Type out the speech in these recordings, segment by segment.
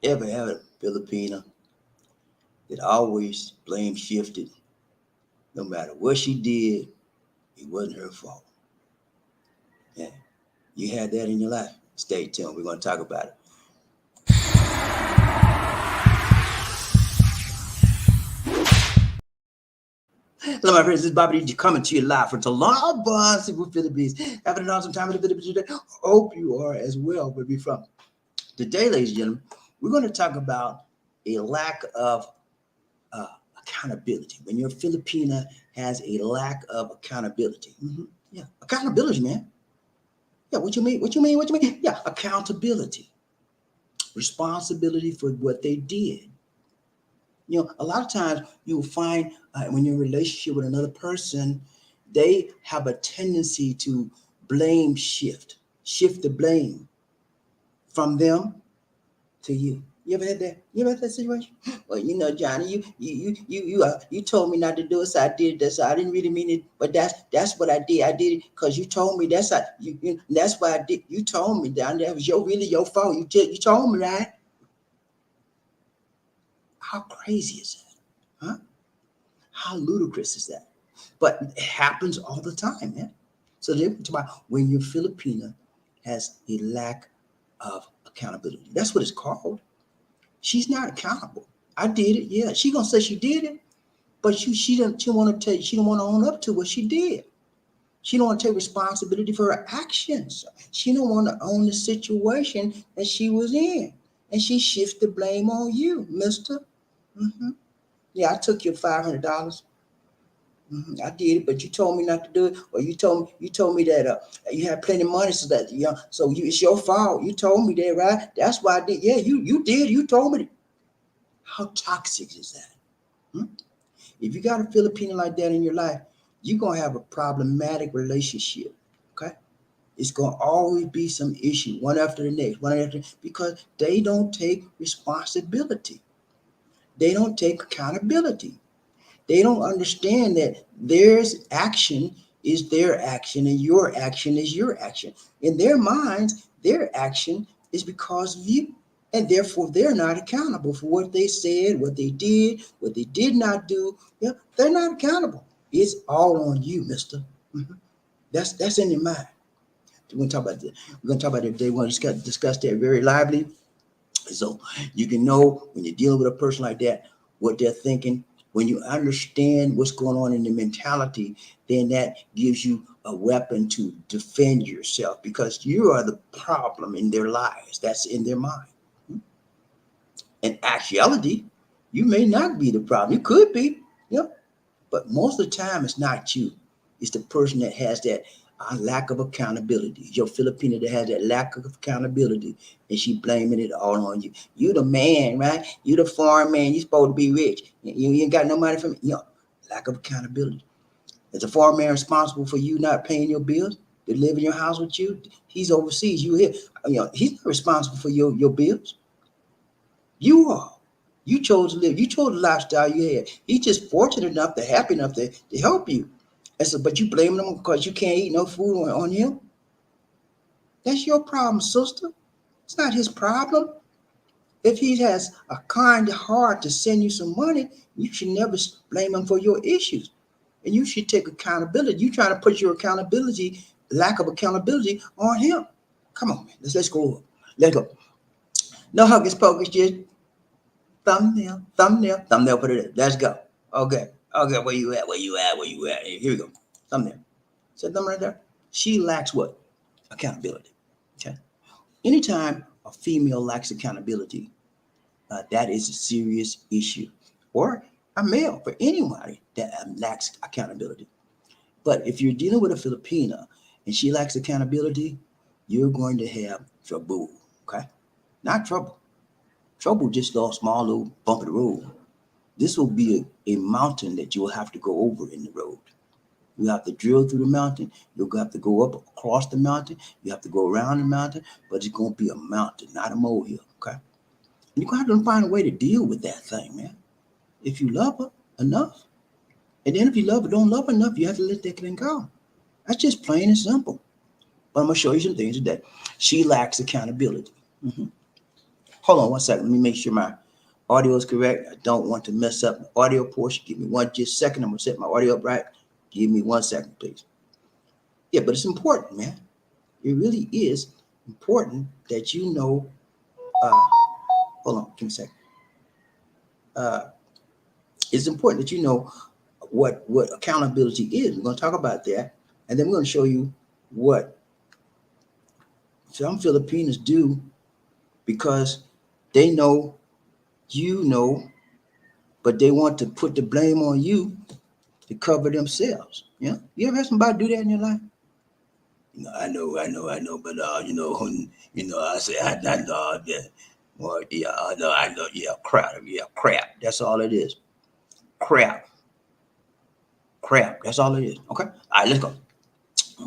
Ever have a Filipina that always blame shifted, no matter what she did, it wasn't her fault. Yeah, you had that in your life. Stay tuned. We're going to talk about it. Hello, my friends. This is BobbieD coming to you live from Talaba, Cebu, Philippines. Having an awesome time in the Philippines today. Hope you are as well. Where we from? Today, ladies and gentlemen, we're going to talk about a lack of uh, accountability. When your Filipina has a lack of accountability. Yeah, accountability, man. Yeah, what you mean? What you mean? What you mean? Yeah, accountability, responsibility for what they did. A lot of times you'll find when you're in a relationship with another person, they have a tendency to blame shift the blame from them to you. You ever had that? You ever had that situation? Well, Johnny, you told me not to do it, so I did this. So I didn't really mean it, but that's what I did. I did it because you told me. That's how that's why I did. You told me that was your fault. You told me, right? How crazy is that? Huh? How ludicrous is that? But it happens all the time, man. So they talk about when your Filipina has a lack of accountability. That's what it's called. She's not accountable. I did it. Yeah, she gonna say she did it, but she don't want to take. She don't want to own up to what she did. She don't want to take responsibility for her actions. She don't want to own the situation that she was in, and she shifts the blame on you, Mister. hmm Yeah, I took your $500. I did it, but you told me not to do it, or you told me that you had plenty of money, so that it's your fault. You told me that, right? That's why I did. Yeah, you did. You told me. How toxic is that? Hmm? If you got a Filipino like that in your life, you're gonna have a problematic relationship. Okay, it's gonna always be some issue, one after the next, because they don't take responsibility. They don't take accountability. They don't understand that theirs action is their action and your action is your action. In their minds, their action is because of you. And therefore, they're not accountable for what they said, what they did not do. Yeah, they're not accountable. It's all on you, mister. Mhm. That's in your mind. We're going to talk about that. We're going to talk about it today. We're going to discuss that very lively. So you can know when you're dealing with a person like that, what they're thinking. When you understand what's going on in the mentality, then that gives you a weapon to defend yourself because you are the problem in their lives. That's in their mind. In actuality, you may not be the problem. You could be, but most of the time it's not you. It's the person that has that lack of accountability. Your Filipina that has that lack of accountability, and she blaming it all on you. You the man, right? You the foreign man. You supposed to be rich. You ain't got no money from me. Lack of accountability. Is the foreign man responsible for you not paying your bills? To live in your house with you? He's overseas. You here? He's not responsible for your bills. You are. You chose to live. You chose the lifestyle you had. He's just fortunate enough, happy enough to help you. And so, but you blame him because you can't eat no food on him. That's your problem, sister. It's not his problem. If he has a kind heart to send you some money, you should never blame him for your issues. And you should take accountability. You try to put your lack of accountability on him. Come on, man. Let's go. Let's go. No hocus pocus, just thumbnail, put it in. Let's go. Okay. Okay, where you at? Where you at? Where you at? Here we go. Thumbnail. Set them right there. She lacks what? Accountability. Okay. Anytime a female lacks accountability, that is a serious issue. Or a male, for anybody that lacks accountability. But if you're dealing with a Filipina and she lacks accountability, you're going to have trouble. Okay. Not trouble. Trouble just a small little bump in the road. This will be a mountain that you will have to go over in the road. You have to drill through the mountain. You'll have to go up across the mountain. You have to go around the mountain, but it's going to be a mountain, not a molehill. Okay. And you're going to have to find a way to deal with that thing, man. If you love her enough, and then if you don't love her enough, you have to let that thing go. That's just plain and simple. But I'm going to show you some things today. She lacks accountability. Mhm. Hold on one second. Let me make sure my audio is correct. I don't want to mess up the audio portion. Give me one just second. I'm gonna set my audio up right. Give me 1 second, please. Yeah, but it's important, man. It really is important that you know. Uh, hold on, give me a second. Uh, it's important that you know what accountability is. We're gonna talk about that, and then we're gonna show you what some Filipinos do because they know you know, but they want to put the blame on you to cover themselves. Yeah, you ever had somebody do that in your life? I know, but I say I know, yeah, well, yeah, I know, yeah, crap. That's all it is, crap, crap. That's all it is. Okay, all right, let's go.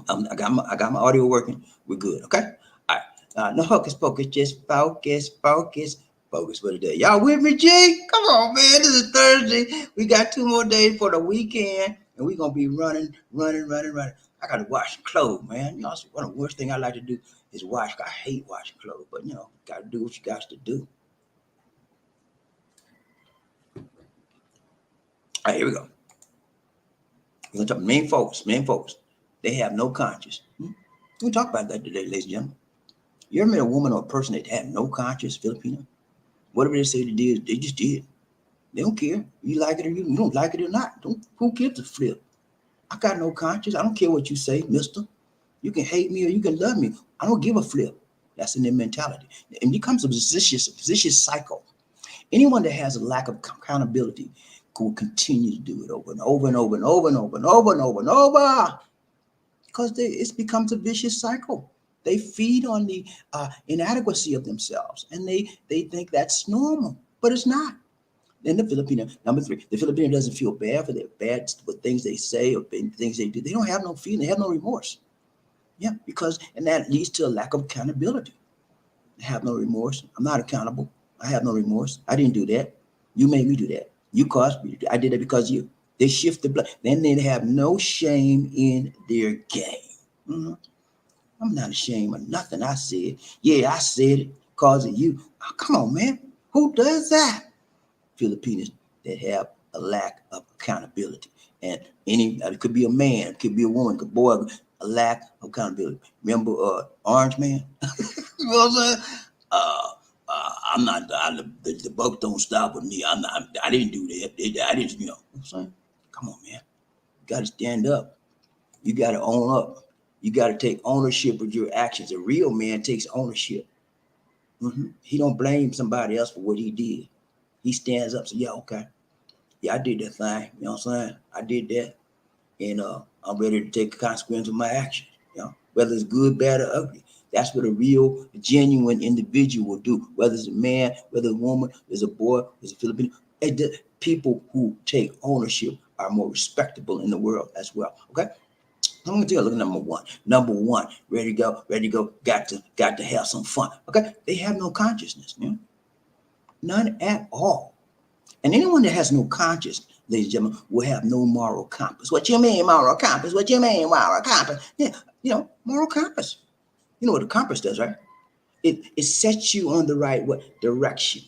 I got my audio working. We're good. Okay. All right. No hocus pocus. Just focus, focus, focus for the day. Y'all with me, G? Come on, man. This is Thursday. We got 2 more days for the weekend, and we're gonna be running, running, running, running. I gotta wash clothes, man. You know, one of the worst thing I like to do is wash. I hate washing clothes, but gotta do what you got to do. All right, here we go. We're gonna talk main focus. Main focus. They have no conscience. We'll talk about that today, ladies and gentlemen. You ever met a woman or a person that had no conscience, Filipino? Whatever they say they did, they just did. They don't care. You like it or you don't like it or not. Who gives a flip? I got no conscience. I don't care what you say, mister. You can hate me or you can love me. I don't give a flip. That's in their mentality. And it becomes a vicious cycle. Anyone that has a lack of accountability will continue to do it over and over and over and over and over and over and over and over. Because it becomes a vicious cycle. They feed on the inadequacy of themselves, and they think that's normal, but it's not. And the Filipino, number three, the Filipino doesn't feel bad for their bad what things they say or things they do. They don't have no feeling. They have no remorse. Yeah, and that leads to a lack of accountability. I have no remorse. I'm not accountable. I have no remorse. I didn't do that. You made me do that. You caused me. I did it because you. They shift the blame. Then they have no shame in their game. Mm-hmm. I'm not ashamed of nothing I said. Yeah, I said it because of you. Oh, come on, man. Who does that? Filipinos that have a lack of accountability. And it could be a man, it could be a woman, it could be a boy, a lack of accountability. Remember Orange Man? You know what I'm saying? I'm not, the buck don't stop with me. I didn't do that. I didn't, you know what I'm saying? Come on, man. You got to stand up. You got to own up. You got to take ownership of your actions. A real man takes ownership. Mm-hmm. He don't blame somebody else for what he did. He stands up and says, yeah, okay. Yeah, I did that thing. You know what I'm saying? I did that. And I'm ready to take the consequence of my actions. Whether it's good, bad, or ugly. That's what a real, genuine individual will do. Whether it's a man, whether it's a woman, it's a boy, it's a Filipino. People who take ownership are more respectable in the world as well. Okay? I'm gonna take a look at number one. Number one, ready to go, got to have some fun. Okay? They have no consciousness, man. None at all. And anyone that has no conscience, ladies and gentlemen, will have no moral compass. What you mean, moral compass? What you mean, moral compass? Yeah, moral compass. You know what a compass does, right? It sets you on the right direction.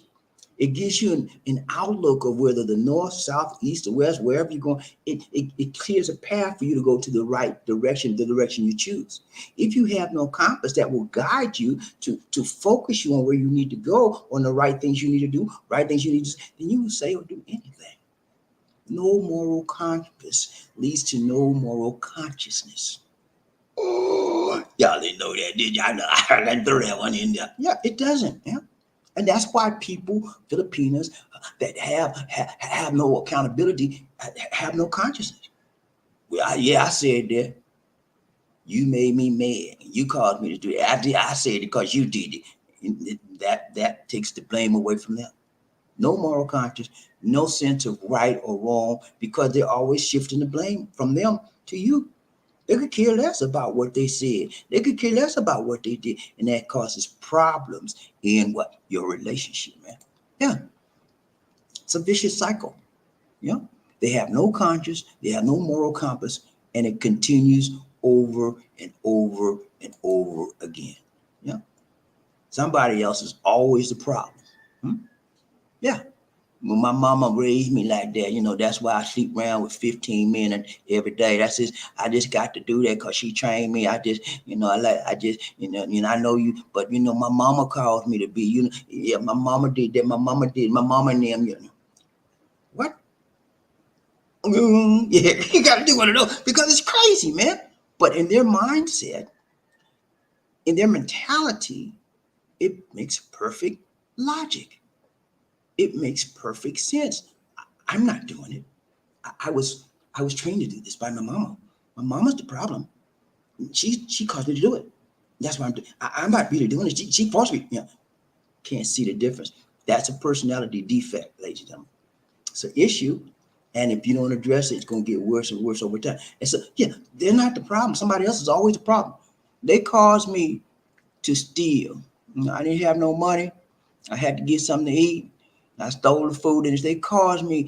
It gives you an outlook of whether the north, south, east, or west, wherever you're going, it clears a path for you to go to the right direction, the direction you choose. If you have no compass that will guide you to focus you on where you need to go, on the right things you need to do, right things you need to do, then you will say or do anything. No moral compass leads to no moral consciousness. Oh, y'all didn't know that, did y'all? I threw that one in there. Yeah, it doesn't. Yeah. And that's why people, Filipinos, that have no accountability, have no consciousness. Well, I said that. You made me mad. You caused me to do it. I said it because you did it. That takes the blame away from them. No moral conscience, no sense of right or wrong, because they're always shifting the blame from them to you. They could care less about what they said. They could care less about what they did. And that causes problems in your relationship, man. Yeah. It's a vicious cycle. Yeah. They have no conscience, they have no moral compass, and it continues over and over and over again. Yeah. Somebody else is always the problem. Hmm? Yeah. Well, my mama raised me like that, that's why I sleep around with 15 men every day. That's just I just got to do that because she trained me. I know you, but my mama calls me to be, yeah, my mama did that, my mama and them, what? Yeah, you gotta do one of those because it's crazy, man. But in their mindset, in their mentality, it makes perfect logic. It makes perfect sense. I'm not doing it. I was I was trained to do this by my mama. My mama's the problem. She caused me to do it. That's why I'm doing. I'm not really doing it. She forced me. Can't see the difference. That's a personality defect, ladies and gentlemen. It's an issue, and if you don't address it, it's going to get worse and worse over time. And so, yeah, they're not the problem. Somebody else is always the problem. They caused me to steal. I didn't have no money. I had to get something to eat. I stole the food and they caused me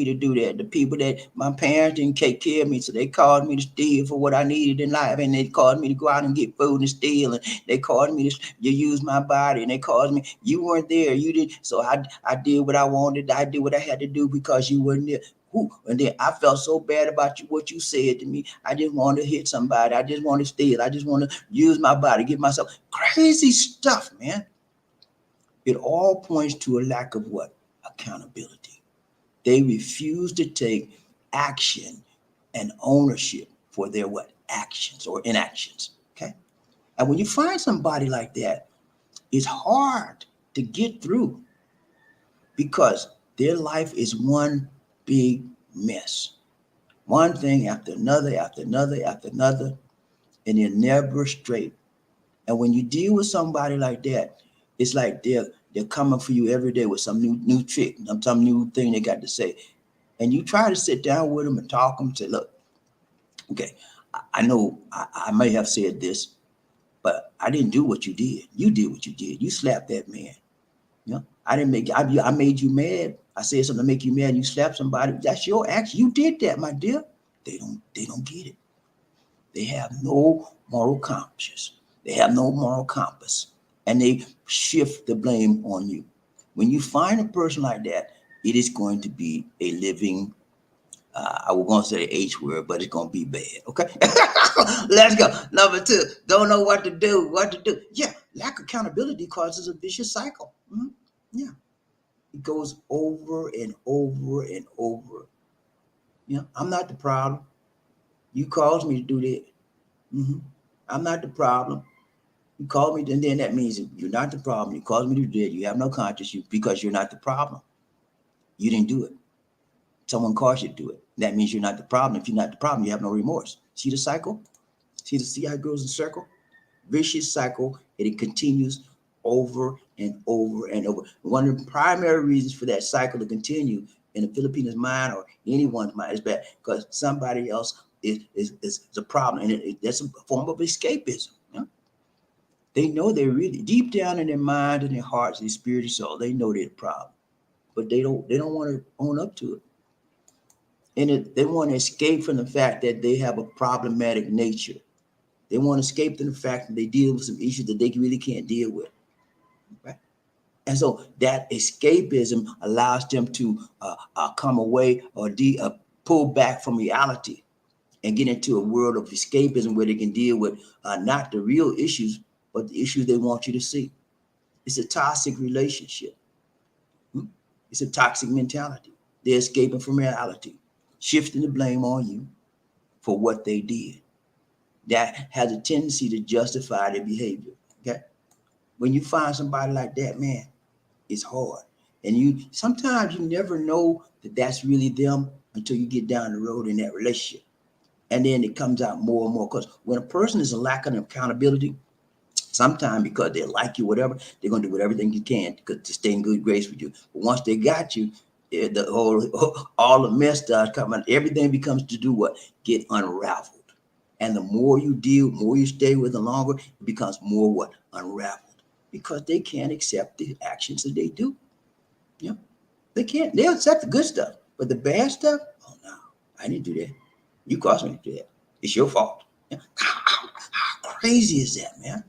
to do that. The people that my parents didn't take care of me, so they caused me to steal for what I needed in life, and they caused me to go out and get food and steal, and they caused me to use my body, and they caused me. You weren't there, you did. So I did what I wanted. I did what I had to do because you weren't there. Ooh, and then I felt so bad about what you said to me. I just wanted to hit somebody. I just want to steal. I just want to use my body, get myself crazy stuff, man. It all points to a lack of what? Accountability. They refuse to take action and ownership for their what? Actions or inactions. Okay. And when you find somebody like that, it's hard to get through because their life is one big mess. One thing after another, after another, after another, and they're never straight. And when you deal with somebody like that, it's like they're coming for you every day with some new trick, some new thing they got to say. And you try to sit down with them and talk them to look, okay, I know I may have said this, but I didn't do what you did. You did what you did. You slapped that man. I didn't make I made you mad. I said something to make you mad. And you slapped somebody. That's your action. You did that, my dear. They don't get it. They have no moral conscience. They have no moral compass. And they shift the blame on you. When you find a person like that, it is going to be a living, I was going to say H word, but it's going to be bad. Okay. Let's go. Number two, don't know what to do. What to do. Yeah. Lack of accountability causes a vicious cycle. Yeah. It goes over and over and over. I'm not the problem. You caused me to do that. hmm I'm not the problem. You call me, and then that means you're not the problem. You caused me to do that. You have no conscience because you're not the problem. You didn't do it. Someone caused you to do it. That means you're not the problem. If you're not the problem, you have no remorse. See the cycle? See how it goes in circle? Vicious cycle, and it continues over and over and over. One of the primary reasons for that cycle to continue in the Filipino's mind or anyone's mind is bad because somebody else is a problem, and that's a form of escapism. They know they're really deep down in their mind and their hearts, their spirit and soul. They know they're the problem, but they don't want to own up to it, and they want to escape from the fact that they have a problematic nature. They want to escape from the fact that they deal with some issues that they really can't deal with. Right? And so that escapism allows them to come away or pull back from reality and get into a world of escapism where they can deal with not the real issues, but the issues they want you to see. It's a toxic relationship. It's a toxic mentality. They're escaping from reality, shifting the blame on you for what they did. That has a tendency to justify their behavior. Okay. When you find somebody like that, man, it's hard. And you sometimes you never know that that's really them until you get down the road in that relationship. And then it comes out more and more. Because when a person is lacking accountability, sometimes because they like you, whatever, they're gonna do whatever thing you can to stay in good grace with you. But once they got you, the whole all the mess starts coming. Everything becomes to do what? Get unraveled. And the more you deal, more you stay with, the longer it becomes more what? Unraveled. Because they can't accept the actions that they do. Yeah. They can't. They'll accept the good stuff. But the bad stuff, oh no, I didn't do that. You caused me to do that. It's your fault. Yeah. How crazy is that, man?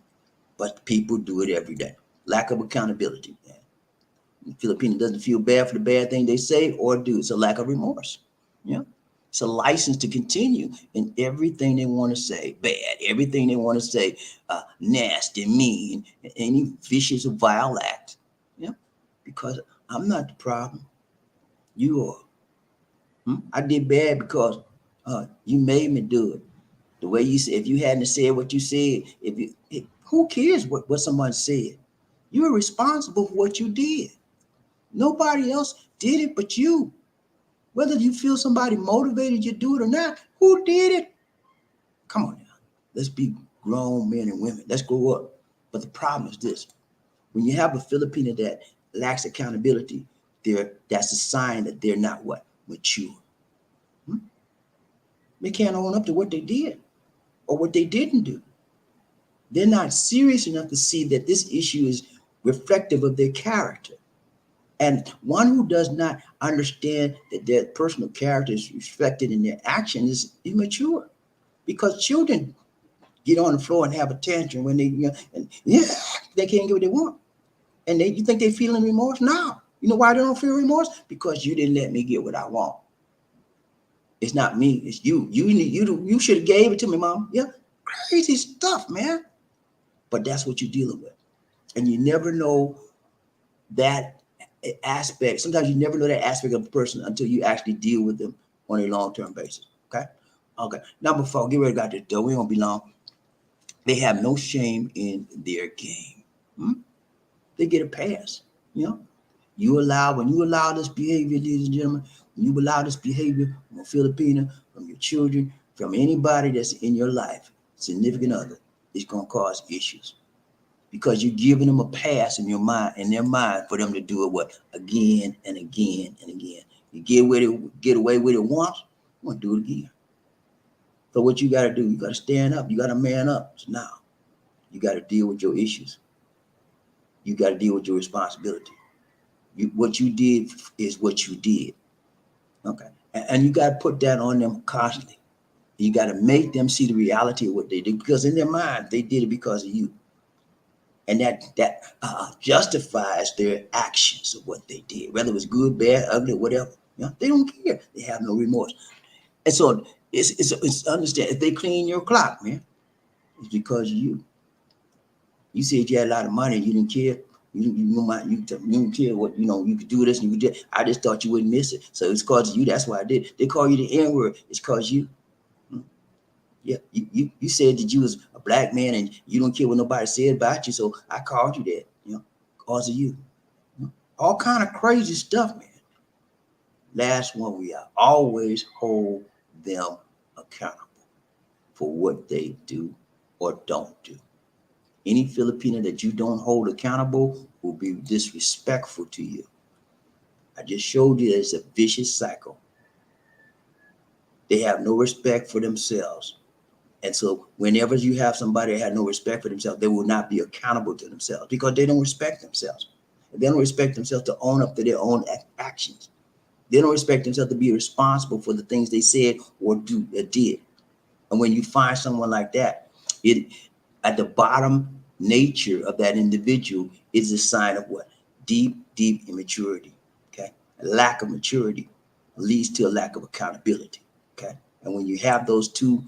But people do it every day. Lack of accountability, man. Filipino doesn't feel bad for the bad thing they say or do. It's a lack of remorse. Yeah. It's a license to continue in everything they want to say, bad, everything they want to say, nasty, mean, any vicious or vile act. Yeah. Because I'm not the problem. You are. I did bad because you made me do it. The way you said, if you hadn't said what you said, who cares what someone said? You're responsible for what you did. Nobody else did it but you. Whether you feel somebody motivated you to do it or not, who did it? Come on now. Let's be grown men and women. Let's grow up. But the problem is this. When you have a Filipino that lacks accountability, that's a sign that they're not what? Mature. They can't own up to what they did or what they didn't do. They're not serious enough to see that this issue is reflective of their character. And one who does not understand that their personal character is reflected in their action is immature. Because children get on the floor and have a tantrum when they can't get what they want. And you think they're feeling remorse? No. You know why they don't feel remorse? Because you didn't let me get what I want. It's not me, it's you. You should have gave it to me, mom. Yeah. Crazy stuff, man. But that's what you're dealing with. And you never know that aspect. Sometimes you never know that aspect of the person until you actually deal with them on a long-term basis. Okay. Okay. Number 4, get ready to go out the door. We won't be long. They have no shame in their game. They get a pass. You know, when you allow this behavior, ladies and gentlemen, when you allow this behavior from a Filipino, from your children, from anybody that's in your life, significant other, it's gonna cause issues. Because you're giving them a pass in their mind for them to do it what? Again and again and again. You get away with it once, you want to do it again. So what you gotta do, you gotta stand up, you gotta man up. So now you gotta deal with your issues. You gotta deal with your responsibility. What you did is what you did. Okay. And you gotta put that on them constantly. You gotta make them see the reality of what they did, because in their mind, they did it because of you. And that justifies their actions of what they did, whether it was good, bad, ugly, whatever. You know, they don't care. They have no remorse. And so it's understand, if they clean your clock, man, it's because of you. You said you had a lot of money, you didn't care. You didn't care what, you could do this and you could do. I just thought you wouldn't miss it. So it's because of you. That's why I did. They call you the N-word. It's because you. Yeah, you said that you was a black man and you don't care what nobody said about you, so I called you that, because of you. All kind of crazy stuff, man. Last one, we are always hold them accountable for what they do or don't do. Any Filipino that you don't hold accountable will be disrespectful to you. I just showed you that it's a vicious cycle. They have no respect for themselves. And so whenever you have somebody that has no respect for themselves, they will not be accountable to themselves because they don't respect themselves. They don't respect themselves to own up to their own actions. They don't respect themselves to be responsible for the things they said or did. And when you find someone like that, it at the bottom nature of that individual is a sign of what? Deep, deep immaturity. Okay. A lack of maturity leads to a lack of accountability. Okay. And when you have those two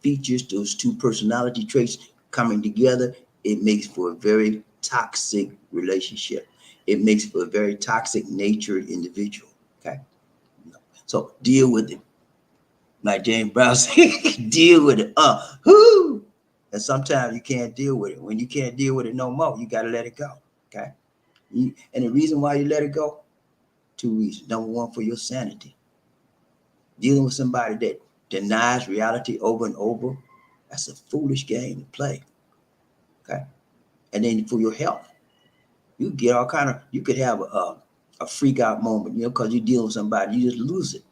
features, those two personality traits coming together, it makes for a very toxic relationship. It makes for a very toxic natured individual. Okay. So deal with it. Like James Brown said, deal with it. Whoo! And sometimes you can't deal with it. When you can't deal with it no more, you got to let it go. Okay. And the reason why you let it go, 2 reasons. Number one, for your sanity. Dealing with somebody that denies reality over and over, that's a foolish game to play. Okay. And then for your health, you get all kind of, you could have a freak out moment, because you're dealing with somebody, you just lose it.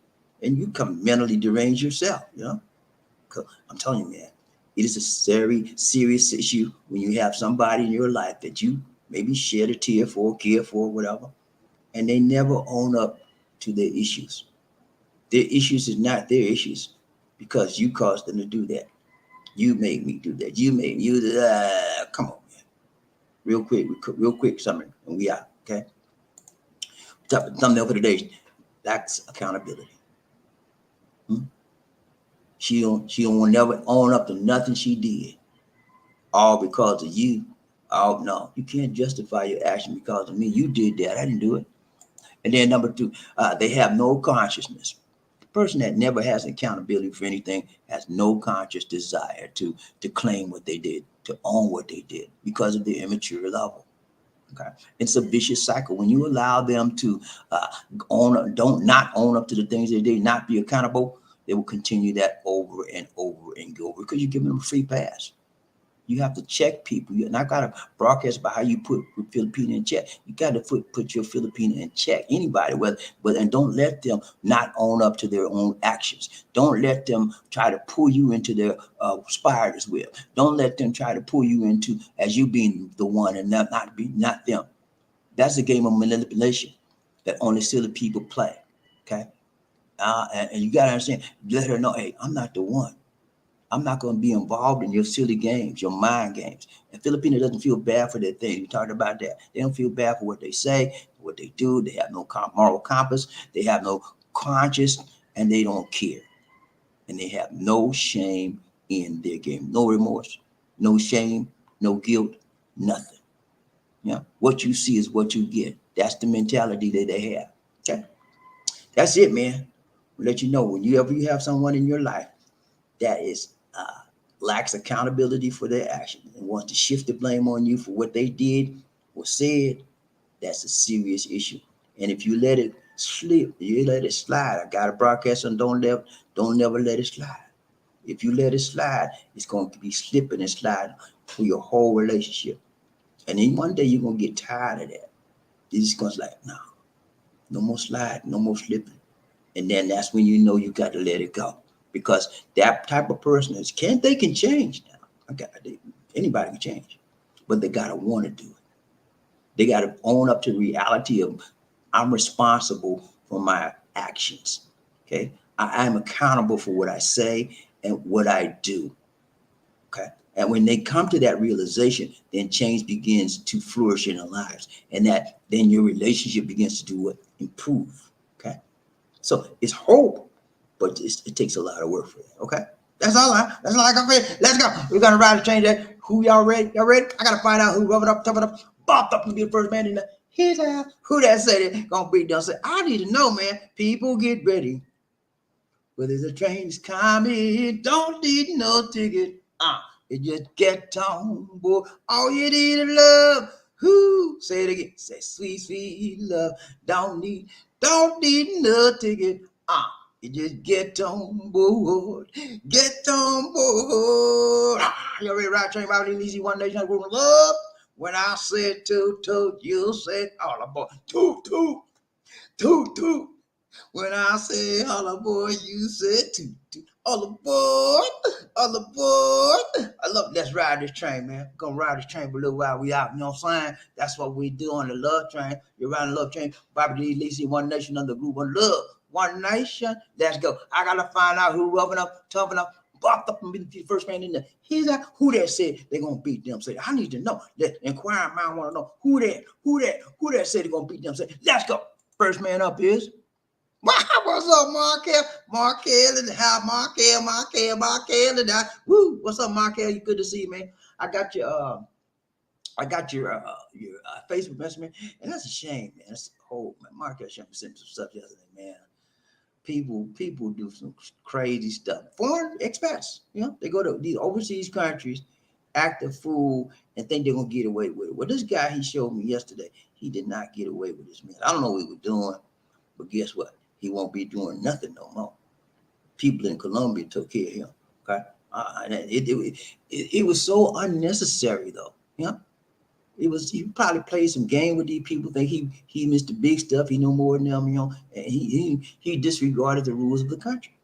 And you come mentally deranged yourself, Because I'm telling you, man, it is a very serious issue when you have somebody in your life that you maybe shed a tear for, care for, whatever, and they never own up to their issues. Their issues is not their issues because you caused them to do that. You made me do that. You made me do that. Come on, man. Real quick summary, and we out, okay? Thumbnail for the day. That's accountability. Hmm? She don't want to never own up to nothing she did, all because of you. Oh no, you can't justify your action because of me. You did that. I didn't do it. And then number two, they have no consciousness. The person that never has accountability for anything has no conscious desire to claim what they did, to own what they did because of their immature level. Okay, it's a vicious cycle. When you allow them to uh, don't not own up to the things they did, not be accountable, they will continue that over and over and over because you're giving them a free pass. You have to check people. You're not gotta broadcast about how you put Filipina in check. You got to put your Filipina in check. Anybody, whether but and don't let them not own up to their own actions. Don't let them try to pull you into their spiders web. Don't let them try to pull you into as you being the one and not them. That's a game of manipulation that only silly people play. Okay, and you gotta understand. Let her know, hey, I'm not the one. I'm not going to be involved in your silly games, your mind games. And Filipino doesn't feel bad for their thing. You talked about that. They don't feel bad for what they say, what they do. They have no moral compass. They have no conscience, and they don't care. And they have no shame in their game. No remorse, no shame, no guilt, nothing. Yeah, what you see is what you get. That's the mentality that they have. Okay, that's it, man. I'll let you know whenever you have someone in your life that is lacks accountability for their actions and wants to shift the blame on you for what they did or said, that's a serious issue. And if you let it slip, you let it slide. I got a broadcast on don't never let it slide. If you let it slide, it's going to be slipping and sliding for your whole relationship. And then one day you're gonna get tired of that. You're just gonna like, no, no more slide, no more slipping. And then that's when you know you got to let it go because that type of person is they can change now. Anybody can change, but they gotta want to do it. They gotta own up to the reality of I'm responsible for my actions. Okay, I am accountable for what I say and what I do. Okay, and when they come to that realization, then change begins to flourish in their lives, and that then your relationship begins to do what improve. Okay. So it's hope, but it takes a lot of work for that. Okay, that's all I got for you. Let's go. We're gonna ride the train there. Who y'all ready? Y'all ready? I gotta find out who rubbing up, tough it up, bopped up and be the first man in the his house. Who that said it? Gonna be done. Say I need to know, man. People get ready. Well, there's a train is coming. Don't need no ticket. You just get on board. All you need is love. Who? Say it again. Say sweet, sweet love. Don't need no ticket. You just get on board. Get on board. You ready to ride train by the easy one nation I grew in love? When I said toot toot, you said all aboard. Toot toot, toot toot. When I say all aboard, you said toot toot. All aboard, all aboard. I love let's ride this train, man. We're gonna ride this train for a little while. We out, you know what I'm saying? That's what we do on the love train. You're riding the love train. BobbieD, Lacey, One Nation under the group of love. One Nation. Let's go. I gotta find out who rubbing up, toughing up, bopped up and be the first man in there. Here's that who that said they're gonna beat them. Say, I need to know. That inquiring mind wanna know who that said they're gonna beat them. Say, let's go. First man up is what's up, Markel? Markel in the house. Markel in the woo. What's up, Markel? You good to see you, man. I got your Facebook message, man. And that's a shame, man. That's whole man. Markel sent me some stuff yesterday, man. People do some crazy stuff. Foreign expats, you know, they go to these overseas countries, act a fool, and think they're gonna get away with it. Well, this guy he showed me yesterday, he did not get away with this, man. I don't know what he was doing, but guess what? He won't be doing nothing no more. People in Colombia took care of him. Okay, it was so unnecessary though. You know, he probably played some game with these people. Think he missed the big stuff. He know more than them. You know, and he disregarded the rules of the country.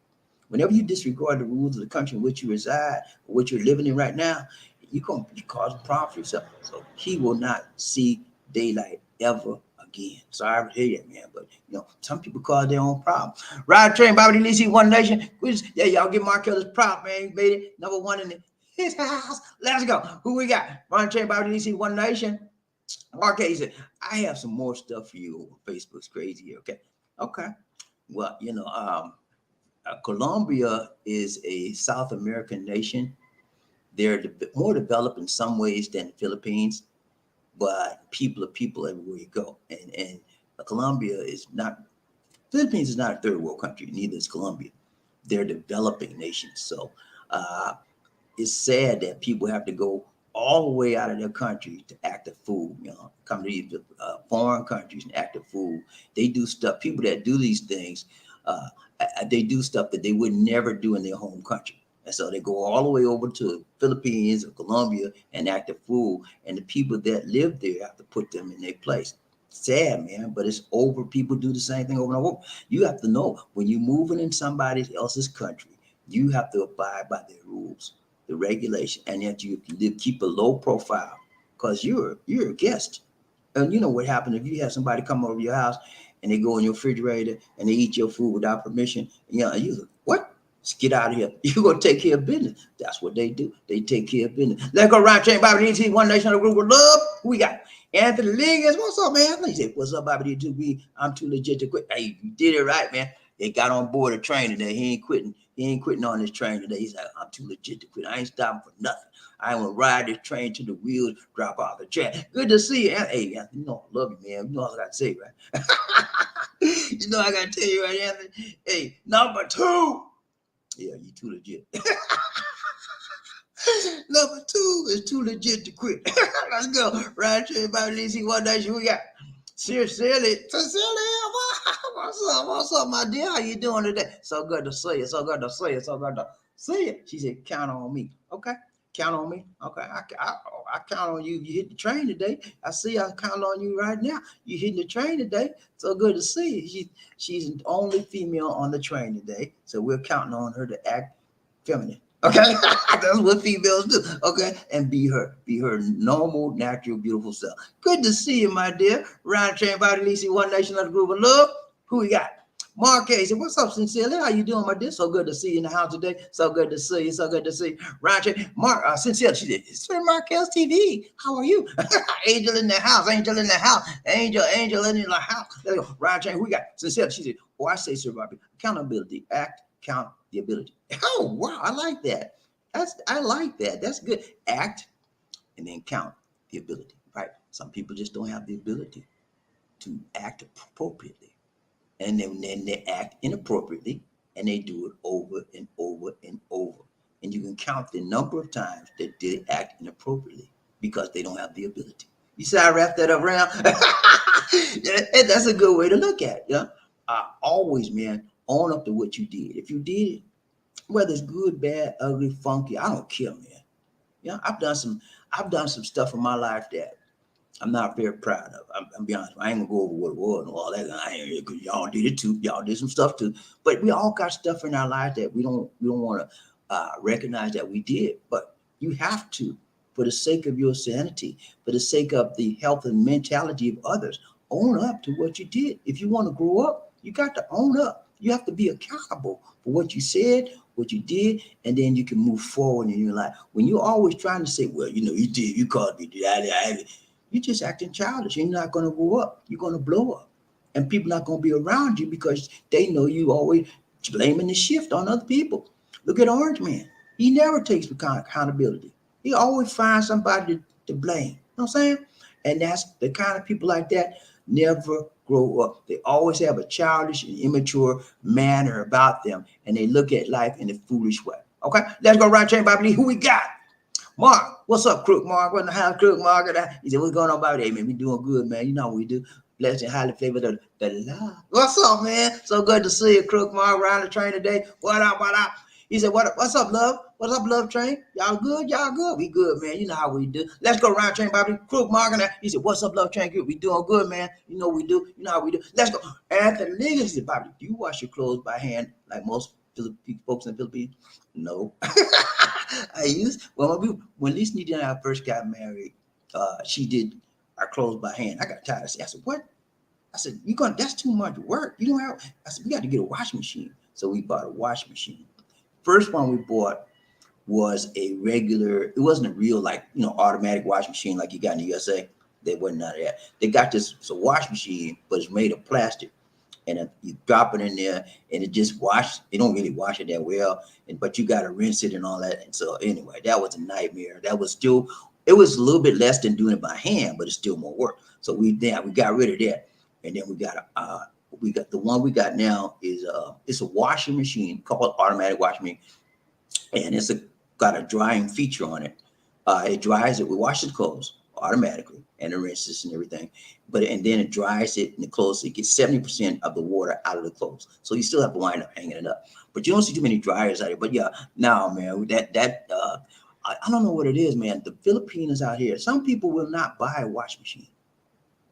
Whenever you disregard the rules of the country in which you reside, or which you're living in right now, you cause a problem for yourself. So he will not see daylight ever again. Sorry to hear that, man, but you know, some people cause their own problem. Ride train, BobbieD, Lacey, One Nation. Yeah, y'all give Markel his prop, man. He made it number one in his house. Let's go. Who we got? Ride train, BobbieD, Lacey, One Nation. Okay, said, I have some more stuff for you. Facebook's crazy here. Okay. Okay. Well, Colombia is a South American nation. They're more developed in some ways than the Philippines, but people are people everywhere you go. And Colombia is not, Philippines is not a third world country, neither is Colombia. They're developing nations. So uh, it's sad that people have to go all the way out of their country to act a fool. Come to these foreign countries and act a fool. They do stuff. People that do these things, they do stuff that they would never do in their home country. And so they go all the way over to Philippines or Colombia and act a fool. And the people that live there have to put them in their place. Sad, man, but it's over. People do the same thing over and over. You have to know when you're moving in somebody else's country, you have to abide by their rules, the regulation, and yet you live, keep a low profile because you're a guest. And you know what happens if you have somebody come over your house and they go in your refrigerator and they eat your food without permission. You what? Let's get out of here. You're gonna take care of business. That's what they do. They take care of business. Let's go right chain BobbieD, one nation, a group of love. Who we got? Anthony Liggins. What's up, man? He said, what's up, BobbieD? I'm too legit to quit. Hey, you did it right, man. They got on board a train today. He ain't quitting. He ain't quitting on this train today. He's like, I'm too legit to quit. I ain't stopping for nothing. I want to ride this train to the wheels drop off the track. Good to see you. Hey, Anthony, you know I love you, man. You know all I got to say, right? You know I got to tell you, right, Anthony? Hey, number two. Yeah, you too legit. Number two is too legit to quit. Let's go. Ride train BobbieD, one nation. We got Sincerely, what's up, my dear? How you doing today? So good to see you. So good to see you. So good to see you. She said, count on me. Okay. Count on me. Okay. I count on you. You hit the train today. I see I count on you right now. You hitting the train today. So good to see you. She's the only female on the train today. So we're counting on her to act feminine. Okay, that's what females do. Okay, and be her normal, natural, beautiful self. Good to see you, my dear. Ryan Train BobbieD, one nation under group of love. Who we got? Marquez said, what's up, Sincerely? How you doing, my dear? So good to see you in the house today. So good to see you. So good to see you. Ryan Train, Sincerely, she said, it's Marquez TV. How are you? Angel in the house. Angel in the house. Angel in the house. There you go. Ryan Train, who we got? Sincerely, she said, oh, I say, Sir Bobby, accountability, act, count, the ability. Oh wow, I like that. I like that. That's good. Act and then count the ability. Right. Some people just don't have the ability to act appropriately, and then they act inappropriately, and they do it over and over and over. And you can count the number of times that they act inappropriately because they don't have the ability. You see, I wrap that up around. That's a good way to look at it. Yeah. Always, man, own up to what you did. If you did it, whether it's good, bad, ugly, funky, I don't care, man. Yeah, I've done some stuff in my life that I'm not very proud of. I'm be honest, I ain't gonna go over what it was and all that. I ain't, cause y'all did it too. Y'all did some stuff too. But we all got stuff in our lives that we don't want to recognize that we did. But you have to, for the sake of your sanity, for the sake of the health and mentality of others, own up to what you did. If you want to grow up, you got to own up. You have to be accountable for what you said, what you did, and then you can move forward in your life. When you're always trying to say, well, you did, you called me, you're just acting childish. You're not going to grow up. You're going to blow up. And people not going to be around you because they know you always blaming the shift on other people. Look at Orange Man. He never takes accountability. He always finds somebody to blame. You know what I'm saying? And that's the kind of people like that never grow up. They always have a childish and immature manner about them, and they look at life in a foolish way. Okay, let's go right chain BobbieD. Who we got? Mark, what's up, Crook Mark? What in the house, Crook Mark? He said, what's going on, Bobby? Hey, man, we doing good, man. You know what we do. Blessed and highly favored the love. What's up, man? So good to see you, Crook Mark, riding the train today. What up, what up? He said, what's up, love? What's up, love train? Y'all good? Y'all good? We good, man. You know how we do. Let's go round train, Bobby. Crook Mark. He said, what's up, love train? Good. We doing good, man. You know we do. You know how we do. Let's go. Anthony Liggins said, Bobby, do you wash your clothes by hand like most folks in the Philippines? No. I used when Lisa and I first got married, she did our clothes by hand. I got tired. I said, what? I said, that's too much work. You don't have, I said, we got to get a washing machine. So we bought a washing machine. First one we bought was a regular, it wasn't a real automatic washing machine like you got in the USA. They wasn't none of that. They got this, it's a wash machine, but it's made of plastic. And you drop it in there and it just wash. They don't really wash it that well, but you got to rinse it and all that. And so anyway, that was a nightmare. That was still, it was a little bit less than doing it by hand, but it's still more work. So we got rid of that. And then we got the one we got now is it's a washing machine called automatic washing machine, and got a drying feature on it. It dries it. We wash the clothes automatically and it rinses and everything. And then it dries it in the clothes. So it gets 70% of the water out of the clothes. So you still have to wind up hanging it up. But you don't see too many dryers out here. But yeah, now man, I don't know what it is, man. The Filipinos out here, some people will not buy a wash machine.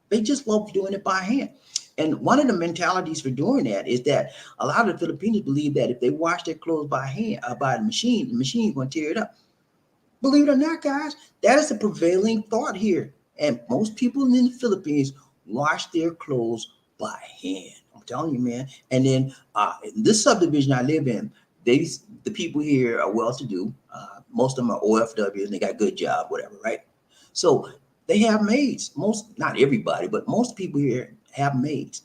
They just love doing it by hand. And one of the mentalities for doing that is that a lot of the Filipinos believe that if they wash their clothes by hand, by the machine is going to tear it up. Believe it or not, guys, that is the prevailing thought here. And most people in the Philippines wash their clothes by hand. I'm telling you, man. And then in this subdivision I live in, the people here are well-to-do. Most of them are OFWs and they got a good job, whatever, right? So they have maids. Not everybody, but most people here have maids.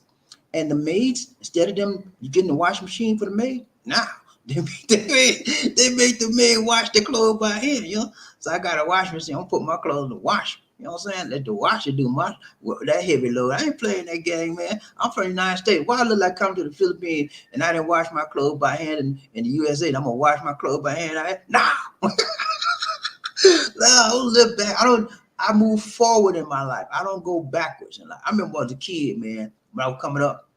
And the maids, instead of them getting the washing machine for the maid, nah, they make the maid wash the clothes by hand, you know. So I got a washing machine. I'm putting my clothes in the wash. You know what I'm saying? Let the washer do that heavy load. I ain't playing that game, man. I'm from the United States. Why look like coming to the Philippines and I didn't wash my clothes by hand in the USA? And I'm gonna wash my clothes by hand. Nah. No, I don't live back. I move forward in my life. I don't go backwards in life. I remember as a kid, man, when I was coming up,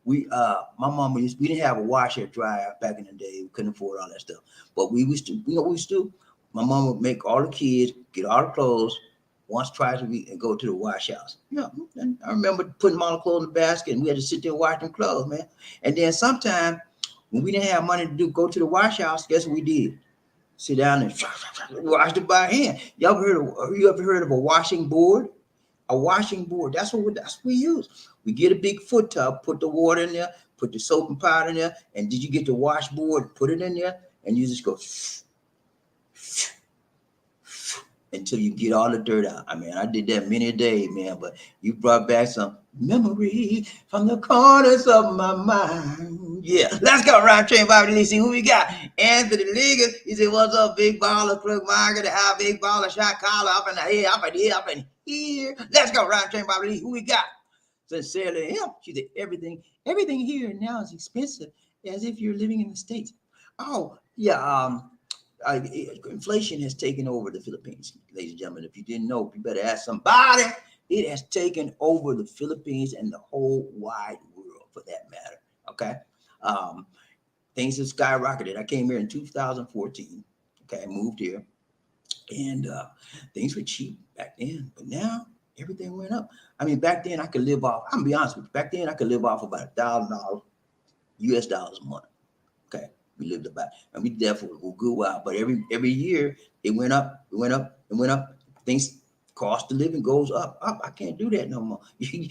my mama we didn't have a washer dryer back in the day. We couldn't afford all that stuff. But we used to, you know what we used to do? My mom would make all the kids get all the clothes once, twice a week and go to the wash house. Yeah, and I remember putting all the clothes in the basket and we had to sit there and wash them clothes, man. And then sometime when we didn't have money to go to the wash house, guess what we did? Sit down and wash it by hand. You ever heard of a washing board? A washing board. That's what we use. We get a big foot tub, put the water in there, put the soap and powder in there, and did you get the washboard? Put it in there, and you just go until you get all the dirt out. I mean, I did that many a day, man. But you brought back some memory from the corners of my mind. Yeah, let's go round train, BobbieD. See who we got. Anthony Liggins. He said, "What's up, big baller, crook market? How big baller, shot caller up in the head, up in here, up in here. Let's go round train, BobbieD. Who we got?" Sincerely, him. She said, everything here now is expensive, as if you're living in the States. Oh yeah. Inflation has taken over the Philippines, ladies and gentlemen. If you didn't know, you better ask somebody. It has taken over the Philippines and the whole wide world, for that matter. Okay, things have skyrocketed. I came here in 2014. Okay, I moved here, and things were cheap back then, but now everything went up. I mean, back then I could live off. I'm gonna be honest with you. Back then I could live off about $1,000 US dollars a month. Okay. We lived about, and we did that for a good while. But every year it went up, it went up, it went up. Things, cost of living goes up. I can't do that no more. You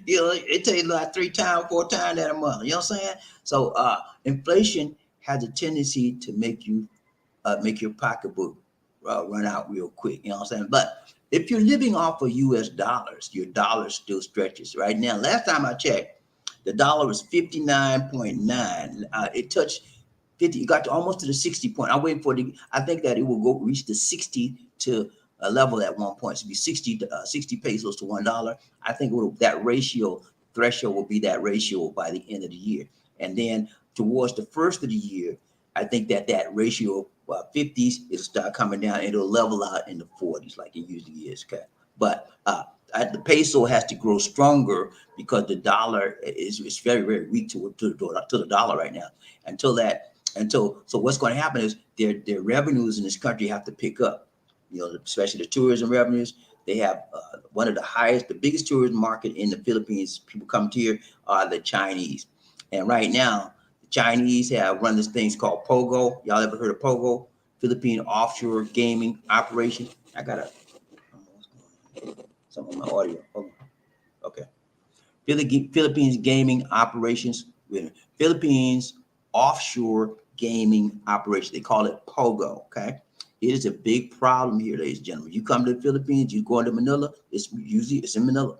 know, it takes like 3 times, 4 times that a month. You know what I'm saying? So inflation has a tendency to make your pocketbook run out real quick. You know what I'm saying? But if you're living off of US dollars, your dollar still stretches. Right now, last time I checked, the dollar was 59.9. It touched 50. It got to almost to the 60 point. I'm waiting for I think that it will go reach the 60 to a level at one point. So it'll be 60 pesos to $1. I think that ratio threshold will be that ratio by the end of the year. And then towards the first of the year, I think that ratio 50s it'll start coming down. It'll level out in the 40s like it usually is. Okay, but the peso has to grow stronger because the dollar is very, very weak to the dollar right now. So what's going to happen is their revenues in this country have to pick up. You know, especially the tourism revenues. They have one of the biggest tourism market in the Philippines. People come to here are the Chinese, and right now the Chinese have run this thing called POGO. Y'all ever heard of POGO? Philippine Offshore Gaming Operation. I got some of my audio. Hold on. Okay. Philippines Gaming Operations. Philippines Offshore Gaming Operation. They call it POGO. Okay. It is a big problem here, ladies and gentlemen. You come to the Philippines, you go into Manila, it's in Manila.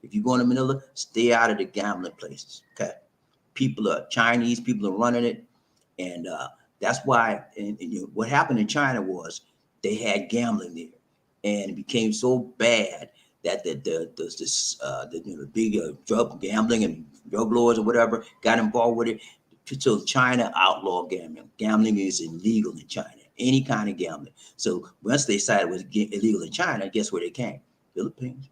If you go into Manila, stay out of the gambling places. Okay. People are Chinese, people are running it. And that's why what happened in China was they had gambling there. And it became so bad that the big drug gambling and drug lords or whatever got involved with it. So China outlawed gambling. Gambling is illegal in China, any kind of gambling. So once they decided it was illegal in China, guess where they came? Philippines.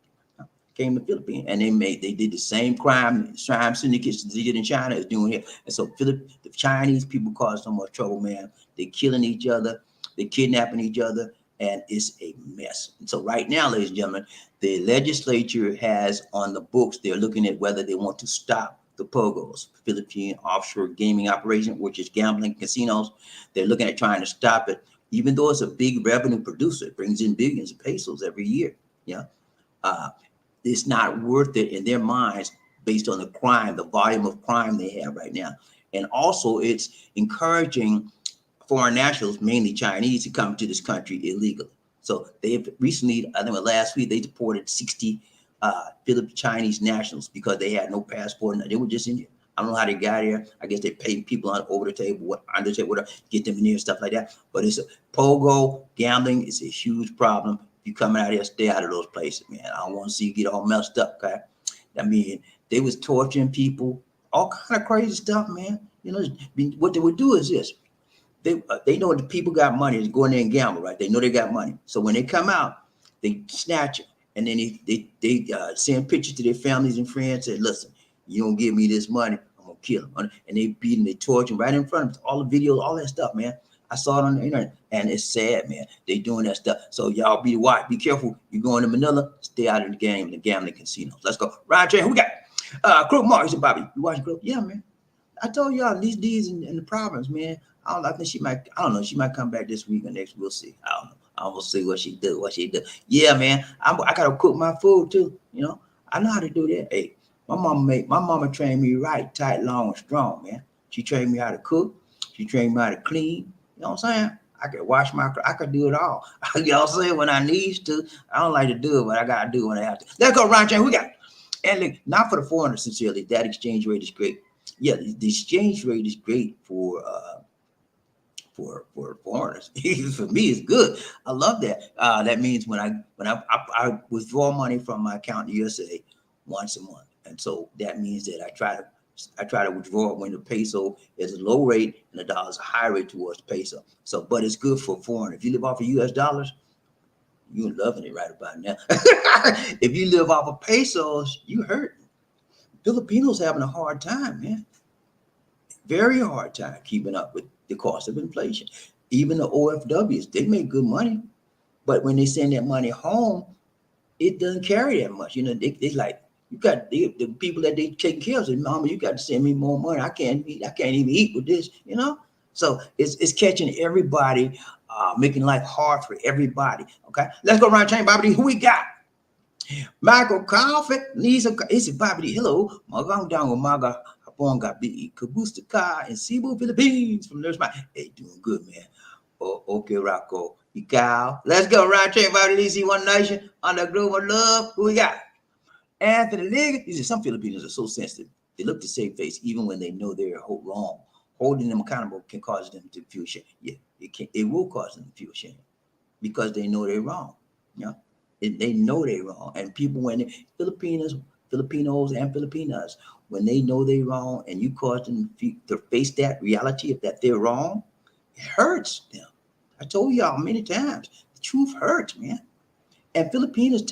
Came to Philippines, and they did the same crime syndicates they did in China is doing here. And so the Chinese people cause so much trouble, man. They're killing each other, they're kidnapping each other, and it's a mess. And so right now, ladies and gentlemen, the legislature has on the books, they're looking at whether they want to stop the POGOs, Philippine offshore gaming operation, which is gambling casinos. They're looking at trying to stop it, even though it's a big revenue producer. It brings in billions of pesos every year. Yeah. It's not worth it in their minds based on the crime, the volume of crime they have right now. And also it's encouraging foreign nationals, mainly Chinese, to come to this country illegally. So they've recently, I think last week, they deported 60 Chinese nationals because they had no passport. And they were just in here. I don't know how they got here. I guess they paid people over the table, under the table, whatever, get them in here, stuff like that. But it's a pogo gambling is a huge problem. You coming out here, stay out of those places, man. I don't want to see you get all messed up, okay? I mean, they was torturing people, all kind of crazy stuff, man. You know, what they would do is this. They know the people got money, is go in there and gamble, right? They know they got money. So when they come out, they snatch it. And then they send pictures to their families and friends, say, listen, you don't give me this money, I'm going to kill them. And they beat them, they torture them right in front of them. All the videos, all that stuff, man. I saw it on the internet, and it's sad, man. They doing that stuff. So y'all be careful. You going to Manila, stay out of the game, the gambling casinos. Let's go. Ryan J, who we got? Crook Mark, he said, Bobby, you watching Crook? Yeah, man. I told y'all these D's in the province, man. I think she might, I don't know, she might come back this week or next. We'll see. I don't know. I'm gonna see what she do. Yeah, man. I gotta cook my food too. You know, I know how to do that. Hey, my mama trained me right, tight, long, and strong, man. She trained me how to cook. She trained me how to clean. You know what I'm saying? I could wash I could do it all. You know what I'm saying? When I need to. I don't like to do it, but I gotta do it when I have to. Let's go, Ron James. We got. And look, not for the foreigners, sincerely. That exchange rate is great. Yeah, the exchange rate is great for foreigners. For me, it's good. I love that. That means when I withdraw money from my account in the USA once a month, and so that means that I try to withdraw when the peso is a low rate and the dollar is a high rate towards the peso. So, but it's good for foreign. If you live off of US dollars, you're loving it right about now. If you live off of pesos, you hurt. Filipinos having a hard time, man. Very hard time keeping up with the cost of inflation. Even the OFWs, they make good money, but when they send that money home, it doesn't carry that much. You know, they like, you got the people that they take care of say, Mama, you got to send me more money. I can't even eat with this, you know? So it's catching everybody, making life hard for everybody. Okay, let's go around chain. BobbieD, who we got? Michael Coffee, Lisa, it's BobbieD. Hello, Magang down with Maga Haponga B, Kabusta Ka, and Cebu, Philippines from Nurse Mike. Hey, doing good, man. Oh, okay, Rocco. Ikaw. Let's go, Ryan Train, BobbieD, see One Nation, on the group of love. Who we got? Anthony Liggett. These are some Filipinos are so sensitive. They look to save face even when they know they're wrong. Holding them accountable can cause them to feel shame. Yeah, it will cause them to feel shame because they know they're wrong. Yeah, they know they're wrong. And people, Filipinos and Filipinas, when they know they're wrong and you cause them to face that reality of that they're wrong, it hurts them. I told y'all many times, the truth hurts, man. And Filipinas,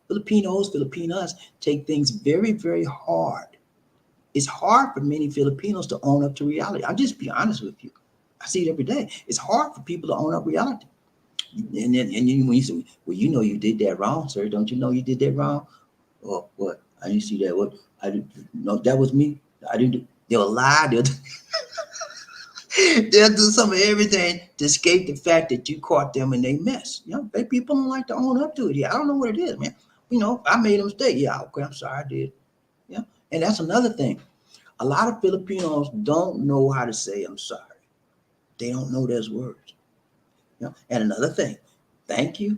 Filipinas take things very, very hard. It's hard for many Filipinos to own up to reality. I'll just be honest with you. I see it every day. It's hard for people to own up reality. And then when you say, well, you know you did that wrong, sir. Don't you know you did that wrong? Or what? I didn't see that. What? I didn't. No, that was me. I didn't. They'll lie. They'll do some of everything to escape the fact that you caught them in their mess. You know, people don't like to own up to it. Yeah, I don't know what it is, man. You know, I made a mistake. Yeah, okay, I'm sorry, I did. Yeah, and that's another thing. A lot of Filipinos don't know how to say I'm sorry. They don't know those words. You know, and another thing, thank you.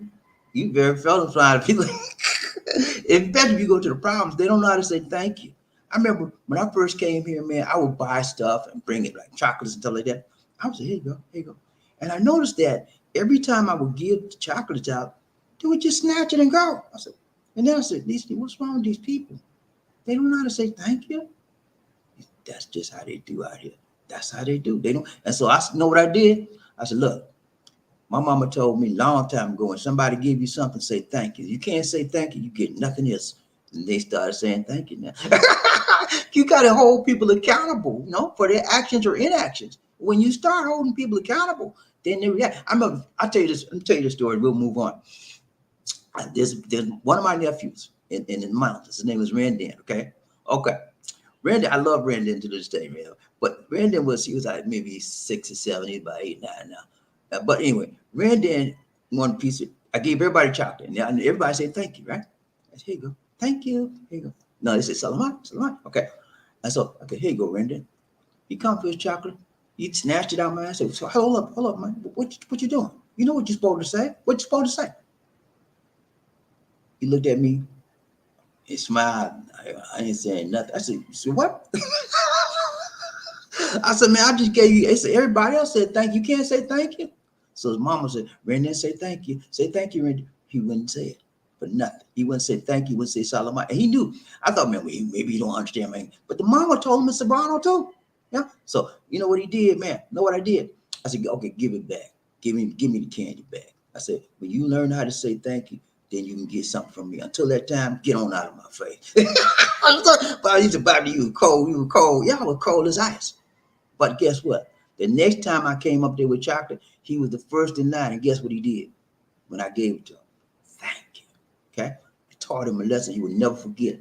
You very seldom find people. Especially if you go to the problems, they don't know how to say thank you. I remember when I first came here, man, I would buy stuff and bring it like chocolates and stuff like that. I would say, here you go, here you go. And I noticed that every time I would give the chocolates out, they would just snatch it and go. I said, and then I said, what's wrong with these people? They don't know how to say thank you. That's just how they do out here. That's how they do. They don't. And so I know what I did. I said, look, my mama told me a long time ago, when somebody give you something, say thank you. You can't say thank you, you get nothing else. And they started saying thank you now. You got to hold people accountable, you know, for their actions or inactions. When you start holding people accountable, then they react. I'll tell you this. Let me tell you this story. We'll move on. There's one of my nephews in the mountains. His name is Randan. Okay. Randan, I love Randan to this day, man. But Randan he was like maybe 6 or 7, he's about 8, 9 now. But anyway, Randan one piece of, I gave everybody chocolate. And everybody said thank you, right? I said, here you go. Thank you. Here you go. No, they said Salamat. Okay. And so, okay, here you go, Randan. You come for his chocolate. You snatched it out of my ass. So hold up, man. What you doing? You know what you're supposed to say? What you supposed to say? He looked at me. He smiled. I ain't saying nothing. I said, what? I said, man, I just gave you. They said, everybody else said thank you. You can't say thank you. So his mama said, Randy, say thank you. Say thank you, Randy. He wouldn't say it for nothing. He wouldn't say thank you. He wouldn't say salamat. And he knew. I thought, man, maybe he don't understand, man. But the mama told him in Sobrano too. Yeah. So you know what he did, man? Know what I did? I said, okay, give it back. Give me the candy back. I said, when you learn how to say thank you, then you can get something from me. Until that time, get on out of my face. But he said, Bobby, you were cold. You were cold. Yeah, I was cold as ice. But guess what? The next time I came up there with chocolate, he was the first in line. And guess what he did when I gave it to him? Thank you. Okay? I taught him a lesson he would never forget.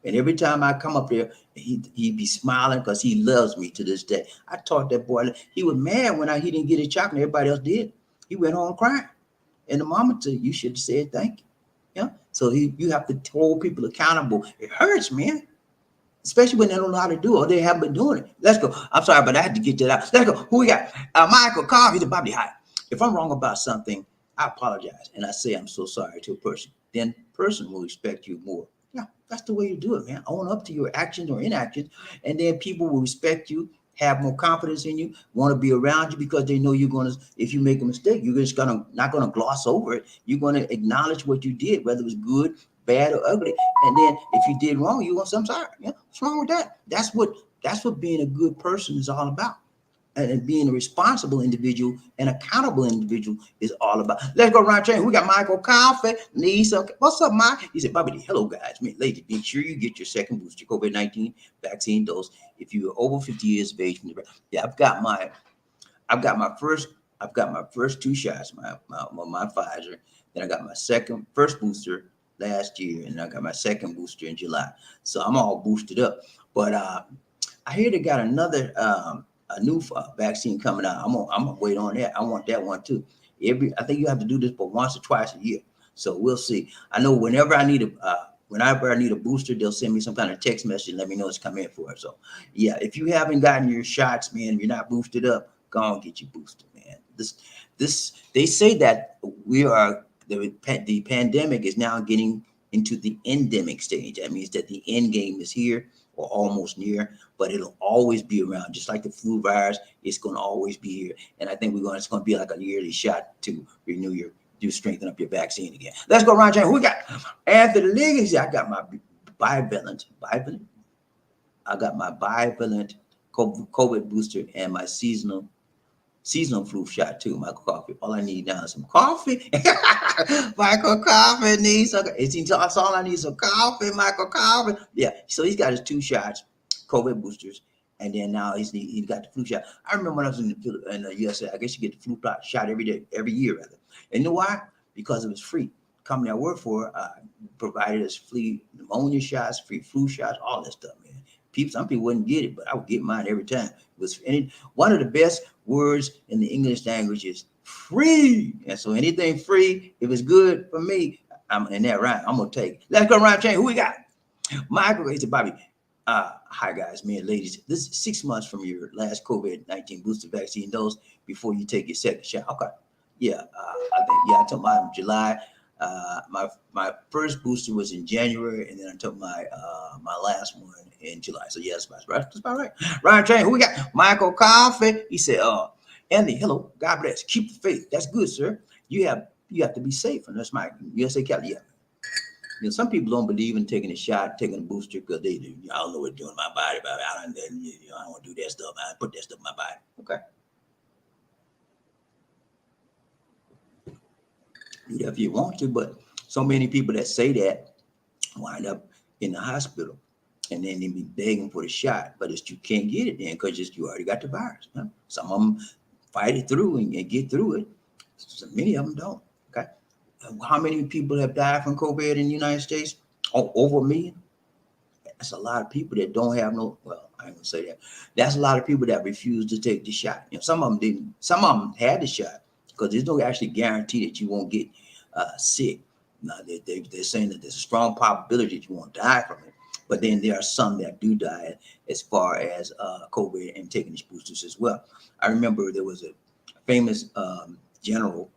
And every time I come up there, he'd be smiling because he loves me to this day. I taught that boy. He was mad when he didn't get his chocolate. Everybody else did. He went home crying. And the mama said, you should have said thank you. Yeah. So you have to hold people accountable. It hurts, man. Especially when they don't know how to do it or they haven't been doing it. Let's go. I'm sorry, but I had to get that out. Let's go. Who we got? Michael Carr. He's a Bobby. Hi. If I'm wrong about something, I apologize. And I say I'm so sorry to a person. Then person will respect you more. Yeah, that's the way you do it, man. Own up to your actions or inactions. And then people will respect you, have more confidence in you, want to be around you because they know you're going to, if you make a mistake, you're just not going to gloss over it. You're going to acknowledge what you did, whether it was good, bad, or ugly. And then if you did wrong, you want some sorry. Yeah, what's wrong with that? That's what being a good person is all about. And being a responsible individual and accountable individual is all about. Let's go around train. We got Michael Coffee. Lisa. What's up, Mike? He said, Bobby, hello, guys. Man, ladies, make sure you get your second booster COVID-19 vaccine dose if you're over 50 years of age. Yeah, I've got my first 2 shots, my Pfizer. Then I got my first booster last year, and I got my second booster in July. So I'm all boosted up. But I hear they got another a new vaccine coming out. I'm gonna wait on that. I want that one too. I think you have to do this for once or twice a year. So we'll see. I know whenever I need a booster, they'll send me some kind of text message and let me know it's coming in for it. So yeah, if you haven't gotten your shots, man, you're not boosted up, go on get you boosted, man. This they say that the pandemic is now getting into the endemic stage. That means that the end game is here or almost near, but it'll always be around. Just like the flu virus, it's going to always be here. And I think it's going to be like a yearly shot to strengthen up your vaccine again. Let's go around, James. We got Anthony Legacy. I got my bivalent. I got my bivalent COVID booster and my seasonal flu shot too, Michael Coffee. All I need now is some coffee. Michael Coffee needs some. That's all I need, some coffee. Michael Coffee. Yeah. So he's got his 2 shots, COVID boosters, and then now he got the flu shot. I remember when I was in the USA. I guess you get the flu shot every year rather. And you know why? Because it was free. The company I work for provided us free pneumonia shots, free flu shots, all that stuff, man. Some people wouldn't get it, but I would get mine every time. One of the best words in the English language is free. And so anything free, if it's good for me, I'm in that round. I'm gonna take it. Let's go around chain. Who we got? Michael. He said, Bobby. Hi guys, man, ladies. This is 6 months from your last COVID-19 booster vaccine dose before you take your second shot. Okay. Yeah, I think I took mine in July. My first booster was in January, and then I took my last one in July. So yes, that's about right. Ryan Train, who we got? Michael Coffee. He said, Andy, hello, God bless. Keep the faith. That's good, sir. You have to be safe, and that's my USA Cali. Yeah. Some people don't believe in taking a shot, taking a booster because they do. I don't know what it's doing to my body, but I don't want to do that stuff. I put that stuff in my body. Okay. Do that if you want to, but so many people that say that wind up in the hospital and then they be begging for the shot, but it's you can't get it then because you already got the virus. Huh? Some of them fight it through and get through it. So many of them don't. Okay. How many people have died from COVID in the United States? Oh, over a million. That's a lot of people that don't have no. Well, I ain't gonna say that. That's a lot of people that refuse to take the shot. Some of them didn't. Some of them had the shot because there's no actually guarantee that you won't get sick. Now they're saying that there's a strong probability that you won't die from it. But then there are some that do die as far as COVID and taking these boosters as well. I remember there was a famous general.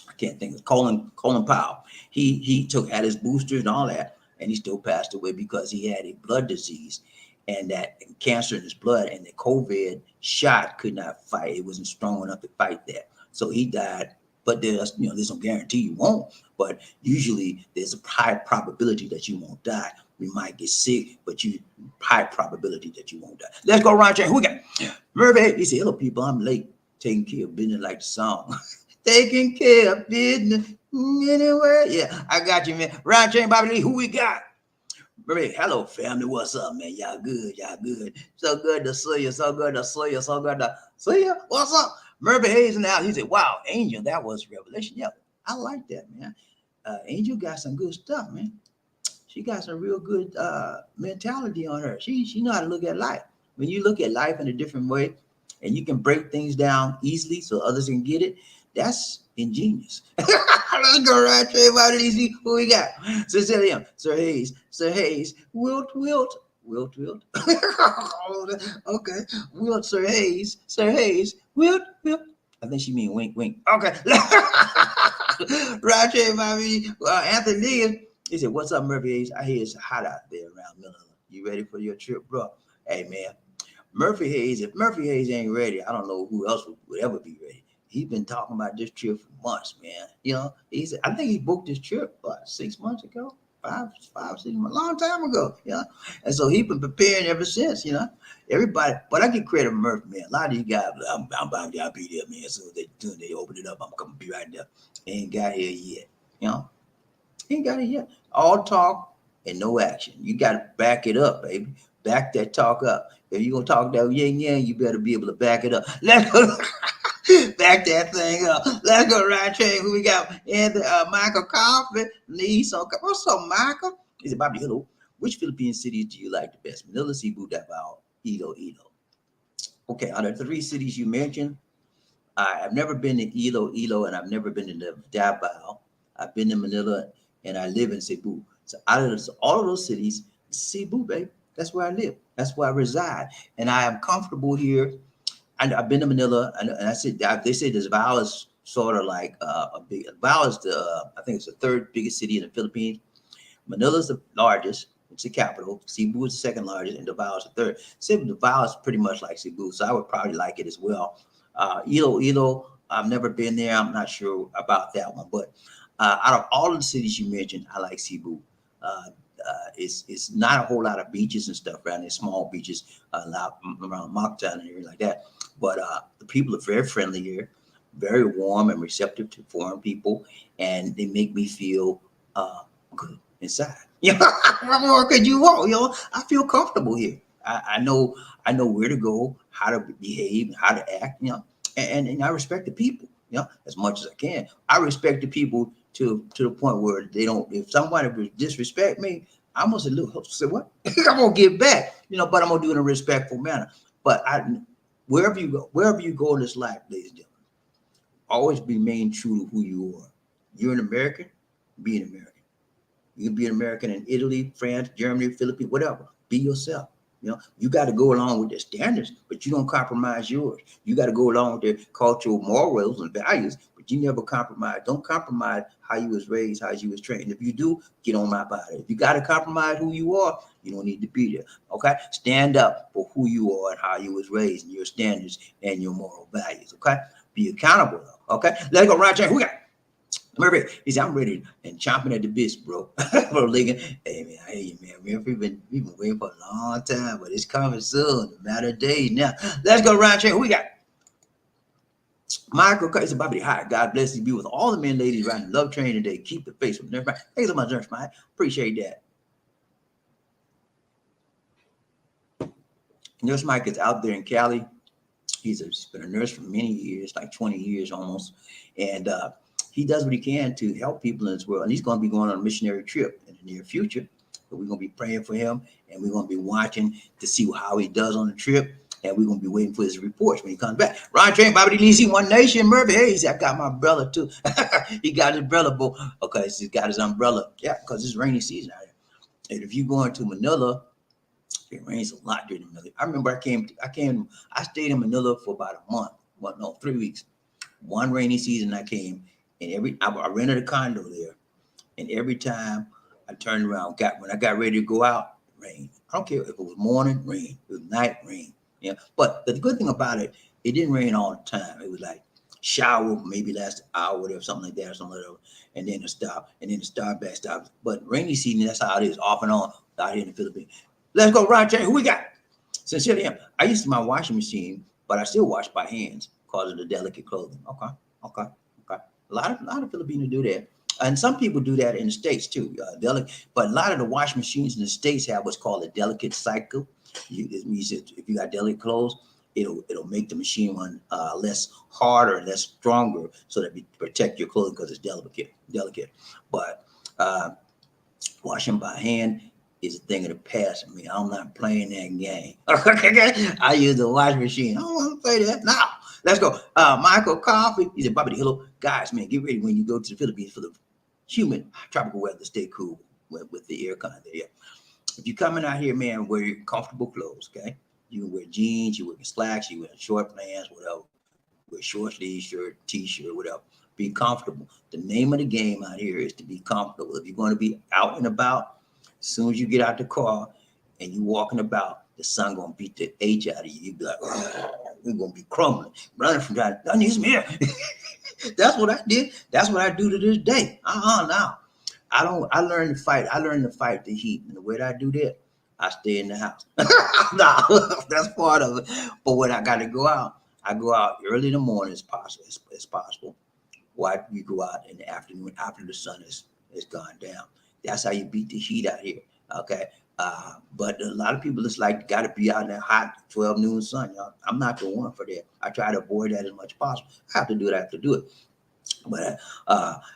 I can't think of Colin Powell. He had his boosters and all that, and he still passed away because he had a blood disease and that cancer in his blood, and the COVID shot could not fight. It wasn't strong enough to fight that, so he died. But there's no guarantee you won't. But usually there's a high probability that you won't die. You might get sick, but you high probability that you won't die. Let's go, Ron. Who we got? Murphy. He said, "Hello, people. I'm late. Taking care of business like the song." Taking care of business anywhere. Yeah, I got you, man. Ron James, BobbieD, who we got? Hello, family. What's up, man? Y'all good? Y'all good? So good to see you. So good to see you. So good to see you. What's up? Murphy Hayes now. He said, "Wow, Angel, that was revelation." Yeah, I like that, man. Angel got some good stuff, man. She got some real good mentality on her. She know how to look at life. When you look at life in a different way, and you can break things down easily so others can get it, that's ingenious. Let's go right there about it easy. Who we got? Cecilia, Sir Hayes, Wilt. Okay, Wilt, Sir Hayes, Wilt. I think she mean wink. Okay. Right there, Bobby. Anthony Lee. He said, "What's up, Murphy Hayes? I hear it's hot out there around Manila. You ready for your trip, bro?" Hey, man. Murphy Hayes, if Murphy Hayes ain't ready, I don't know who else would ever be ready. He's been talking about this trip for months, man. I think he booked this trip 6 months ago, 6 months, a long time ago. And so he's been preparing ever since. Everybody, but I give credit to Murphy, man. A lot of these guys, I'm bound to be there, man. So they open it up, I'm gonna be right there. Ain't got here yet, you know. Ain't got it yet. All talk and no action. You got to back it up, baby. Back that talk up. If you're going to talk that yin yang, you better be able to back it up. Let's go. Back that thing up. Let's go right train. Who we got? And Michael Coffee. Lee. So, what's up, Michael? He said, "BobbieD, hello. Which Philippine cities do you like the best? Manila, Cebu, Davao, Iloilo." Okay, out of the three cities you mentioned, I've never been to Iloilo, and I've never been to Davao. I've been to Manila, and I live in Cebu. So out of all of those cities, Cebu, baby, that's where I live. That's where I reside, and I am comfortable here. I've been to Manila, and I said they say this Davao is sort of like a big. Davao is I think it's the third biggest city in the Philippines. Manila is the largest. It's the capital. Cebu is the second largest, and Davao is the third. Davao is pretty much like Cebu, so I would probably like it as well. Iloilo, I've never been there. I'm not sure about that one, but out of all of the cities you mentioned, I like Cebu. It's not a whole lot of beaches and stuff around there, small beaches around Mocktown and everything like that. But the people are very friendly here, very warm and receptive to foreign people, and they make me feel good inside. What more could you want? I feel comfortable here. I know where to go, how to behave, how to act. And I respect the people. As much as I can. I respect the people to the point where they don't. If somebody disrespect me, I'm gonna say, "Look, say what? I'm gonna give back." But I'm gonna do it in a respectful manner. But wherever you go in this life, ladies and gentlemen, always remain true to who you are. You're an American. Be an American. You can be an American in Italy, France, Germany, Philippines, whatever. Be yourself. You got to go along with their standards, but you don't compromise yours. You got to go along with their cultural morals and values, but but you never compromise. Don't compromise how you was raised, how you was trained. If you do, get on my body. If you got to compromise who you are, you don't need to be there. Okay, stand up for who you are and how you was raised, and your standards and your moral values. Okay, be accountable. Okay, let's go right there. Who we got? Murphy, he said, I'm ready and chomping at the bits, bro. Bro, Lincoln, hey man, I hear you, man. We've been waiting for a long time, but it's coming soon. A matter of days now. Let's go right here. Who we got? Michael said, BobbieD, hi. God bless you. Be with all the men, ladies, riding love train today. Keep the face with everybody. Thanks so much, Nurse Mike. Appreciate that. Nurse Mike is out there in Cali. He's been a nurse for many years, like 20 years almost. And he does what he can to help people in this world. And he's going to be going on a missionary trip in the near future. So we're going to be praying for him, and we're going to be watching to see how he does on the trip. And we're going to be waiting for his reports when he comes back. Ron Train, BobbieD, One Nation, Murphy. Hey, he said, I got my umbrella too. He got his umbrella, boy. Okay, so he's got his umbrella. Yeah, because it's rainy season out here. And if you're going to Manila, it rains a lot during the Manila. I remember I stayed in Manila for about a month. Well, no, 3 weeks. One rainy season I came, and I rented a condo there. And every time I turned around, when I got ready to go out, rain. I don't care if it was morning, rain. It was night, rain. Yeah. But the good thing about it, it didn't rain all the time. It was like shower, maybe last hour, whatever, something like that, or something like that. And then it stop, and then it start back, stop. But rainy season, that's how it is, off and on out here in the Philippines. Let's go, Ron J. Who we got? Sincerely, I used my washing machine, but I still wash by hands because of the delicate clothing. Okay. A lot of Filipinos do that. And some people do that in the States too. But a lot of the washing machines in the States have what's called a delicate cycle. It means that if you got delicate clothes, it'll make the machine run less harder, less stronger, so that you protect your clothing because it's delicate. But washing by hand is a thing of the past. I mean, I'm not playing that game. I use the washing machine. I don't want to play that now. Let's go. Michael Coffee. He said, BobbieD, hello. Guys, man, get ready when you go to the Philippines for the humid tropical weather. Stay cool with the air con there. Yeah. If you're coming out here, man, wear your comfortable clothes, okay? You can wear jeans, you wear slacks, you wear short pants, whatever. Wear short sleeve shirt, t-shirt, whatever. Be comfortable. The name of the game out here is to be comfortable. If you're going to be out and about, as soon as you get out the car and you walking about, the sun gonna beat the H out of you. You be like, we're gonna be crumbling, running from God. I need some air. That's what I did. That's what I do to this day. Now. I learned to fight. I learned to fight the heat. And the way that I do that, I stay in the house. No, that's part of it. But when I gotta go out, I go out early in the morning as possible. Why you go out in the afternoon after the sun is gone down. That's how you beat the heat out here. Okay. But a lot of people just like got to be out in that hot 12 noon sun. Y'all. I'm not the one for that. I try to avoid that as much as possible. I have to do it. But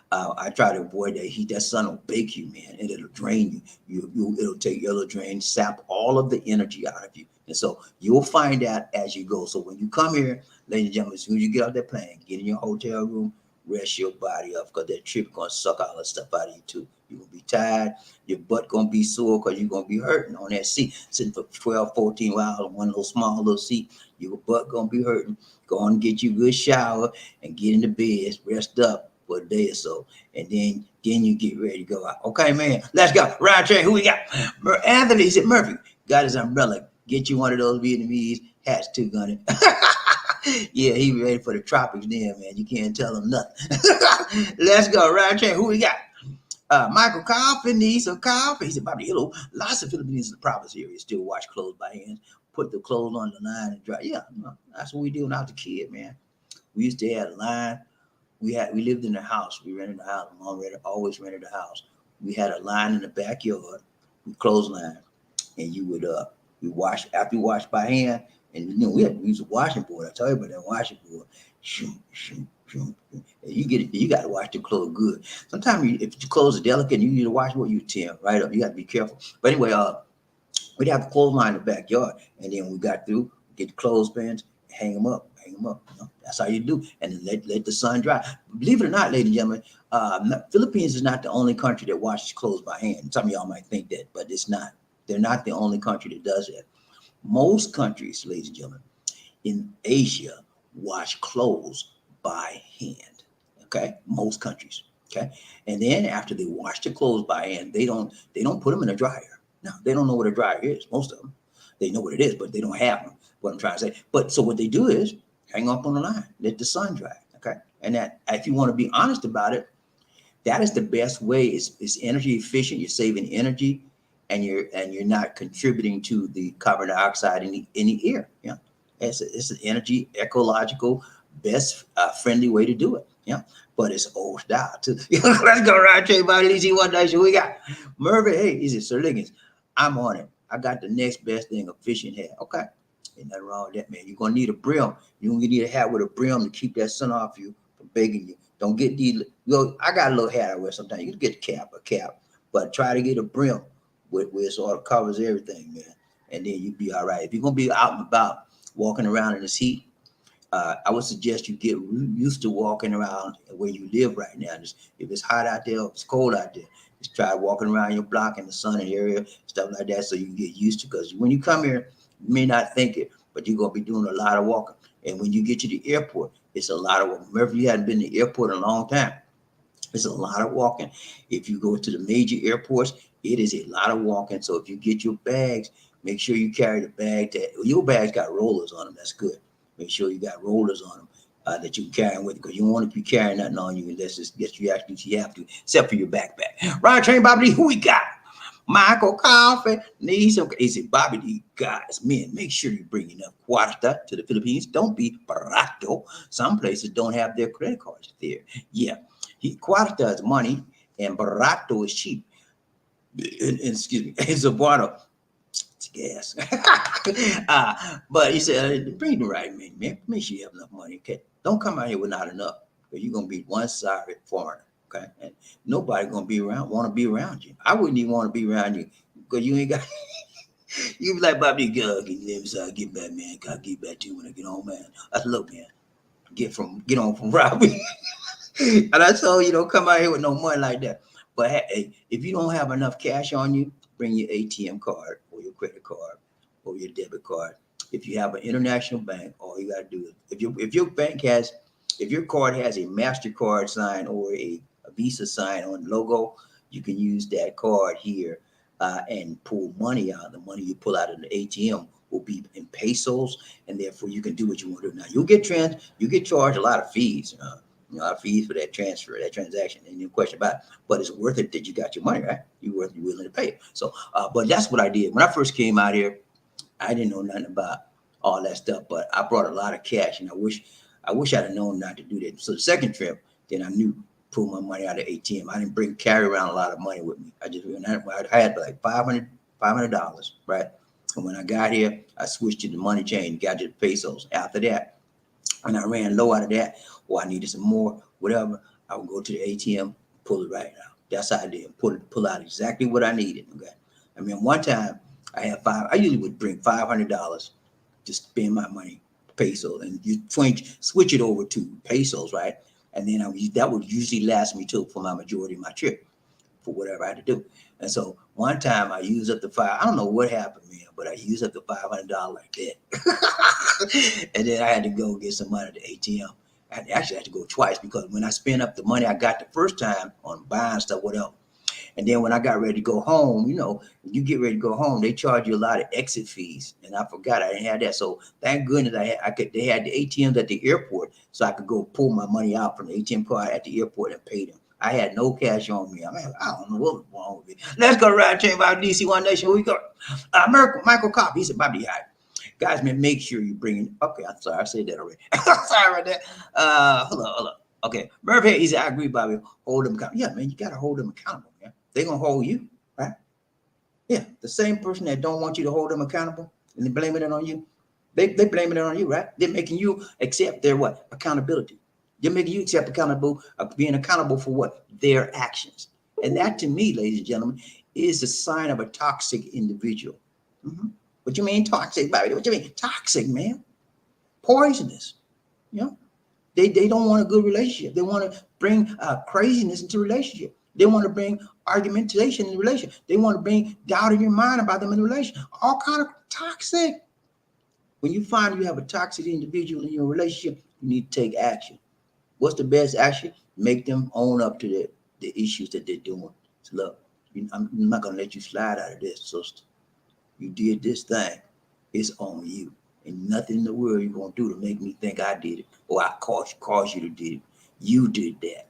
I try to avoid that heat. That sun will bake you, man, and it'll drain you. It'll drain, sap all of the energy out of you. And so you'll find out as you go. So when you come here, ladies and gentlemen, as soon as you get off that plane, get in your hotel room, rest your body up, because that trip going to suck all that stuff out of you too. You're going to be tired. Your butt going to be sore because you're going to be hurting on that seat. Sitting for 12, 14 hours on one small little seat, your butt going to be hurting. Go on and get you a good shower and get in the bed, rest up for a day or so. And then you get ready to go out. Okay, man, let's go. Round train, who we got? Anthony said, Murphy, got his umbrella. Get you one of those Vietnamese hats too, Gunny. Yeah, he ready for the tropics then, man. You can't tell him nothing. Let's go. Round train, who we got? Michael Coffee needs some coffee. He said, BobbieD, hello. Lots of Filipinos in the province area still wash clothes by hand, put the clothes on the line and dry. Yeah, that's what we did when I was a kid, man. We used to have a line. We lived in a house. We rented a house. Mom always rented a house. We had a line in the backyard, we clothesline, and you would we wash after you wash by hand. And we use a washing board. I tell you about that washing board. Shoom. You got to wash the clothes good. Sometimes if your clothes are delicate and you need to wash what you tear right up. You got to be careful. But anyway, we'd have a clothesline in the backyard, and then we got through, get the clothespins, hang them up. That's how you do, and let the sun dry. Believe it or not, ladies and gentlemen, Philippines is not the only country that washes clothes by hand. Some of y'all might think that, but it's not. They're not the only country that does that. Most countries, ladies and gentlemen, in Asia wash clothes by hand. Okay, most countries. Okay, and then after they wash their clothes by hand, they don't put them in a dryer. No, they don't know what a dryer is. Most of them, they know what it is, but they don't have them. What I'm trying to say. But so what they do is hang up on the line, let the sun dry. Okay, and that if you want to be honest about it, that is the best way. It's energy efficient. You're saving energy, and you're not contributing to the carbon dioxide in the air. Yeah, it's an energy ecological best friendly way to do it. Yeah, but it's old style too. Let's go right to everybody. See what nation we got. Murphy, hey, he said, Sir Liggins, I'm on it. I got the next best thing a fishing hat. Okay, ain't nothing wrong with that, man. You're gonna need a brim. You're gonna need a hat with a brim to keep that sun off you from begging you. Don't get these. I got a little hat I wear sometimes. You can get a cap, but try to get a brim where it sort of covers everything, man. And then you'll be all right. If you're gonna be out and about, walking around in this heat, I would suggest you get used to walking around where you live right now. Just if it's hot out there, if it's cold out there, just try walking around your block in the sunny area, stuff like that, so you can get used to. Because when you come here, you may not think it, but you're gonna be doing a lot of walking. And when you get to the airport, it's a lot of walking. Remember, if you hadn't been to the airport in a long time, it's a lot of walking. If you go to the major airports, it is a lot of walking. So if you get your bags, make sure you carry the bag that your bags got rollers on them. That's good. Make sure you got rollers on them that you can carry with you, because you don't want to be carrying nothing on you unless it's get you actually you have to, except for your backpack. Right, Train BobbieD, who we got? Michael Coffee needs some. He said, BobbieD, guys, men, make sure you bring enough kwarta to the Philippines. Don't be barato. Some places don't have their credit cards there. Yeah, kwarta is money, and barato is cheap. Excuse me, it's a bottle. It's gas. But he said, bring the right man. Make sure you have enough money. Okay, don't come out here with not enough, because you're gonna be one sorry foreigner. Okay, and nobody gonna be around, want to be around you. I wouldn't even want to be around you because you ain't got. You be like, BobbieD, girl, can you let me get back, man? Can I get back to you when I get home, man? I said, look, man, get on from Robbie. And I told you, don't come out here with no money like that. But hey, if you don't have enough cash on you, bring your ATM card or your credit card or your debit card. If you have an international bank, all you gotta do is if your card has a MasterCard sign or a Visa sign on the logo, you can use that card here and pull money out. The money you pull out of the ATM will be in pesos, and therefore you can do what you want to do. Now you get charged a lot of fees. Fees for that transfer, that transaction, and no question about it. But it's worth it that you got your money, right? You're willing to pay it. So, but that's what I did when I first came out here. I didn't know nothing about all that stuff, but I brought a lot of cash, and I wish I'd have known not to do that. So the second trip, then I knew pull my money out of the ATM. I didn't carry around a lot of money with me. I had like $500, right? And when I got here, I switched to the money chain, got to the pesos. After that, when I ran low out of that, or I needed some more, whatever, I would go to the ATM, pull it right out. That's how I did. Pull out exactly what I needed. Okay. I mean, one time I usually would bring $500 to spend my money pesos, and you switch it over to pesos, right? And then that would usually last me for my majority of my trip, for whatever I had to do. And so one time I used up I don't know what happened, man, but I used up the $500 like that. And then I had to go get some money at the ATM. I actually had to go twice, because when I spent up the money I got the first time on buying stuff, whatever, and then when I got ready to go home, when you get ready to go home, they charge you a lot of exit fees. And I forgot I didn't have that. So thank goodness they had the ATMs at the airport, so I could go pull my money out from the ATM card at the airport and pay them. I had no cash on me. I don't know what was wrong with me. Let's go right chain about DC One Nation. Where we go? Michael Cobb. He said, BobbieD, hi. Guys, man, make sure you bring in. Okay, I'm sorry. I said that already. Sorry about that. Hold on. Okay. Murphy, he said, I agree, Bobby. Hold them accountable. Yeah, man, you got to hold them accountable, man. They're going to hold you, right? Yeah, the same person that don't want you to hold them accountable and they're blaming it on you, they blaming it on you, right? They're making you accept their what? Accountability. They're making you accept being accountable for what? Their actions. And that, to me, ladies and gentlemen, is a sign of a toxic individual. Mm-hmm. What you mean toxic, Bobby? What you mean? Toxic, man. Poisonous. They don't want a good relationship. They want to bring craziness into relationship. They want to bring argumentation in the relationship. They want to bring doubt in your mind about them in the relationship. All kind of toxic. When you find you have a toxic individual in your relationship, you need to take action. What's the best action? Make them own up to the issues that they're doing. So look, I'm not gonna let you slide out of this, sister. You did this thing. It's on you. And nothing in the world you're gonna do to make me think I did it or I caused you to do it. You did that.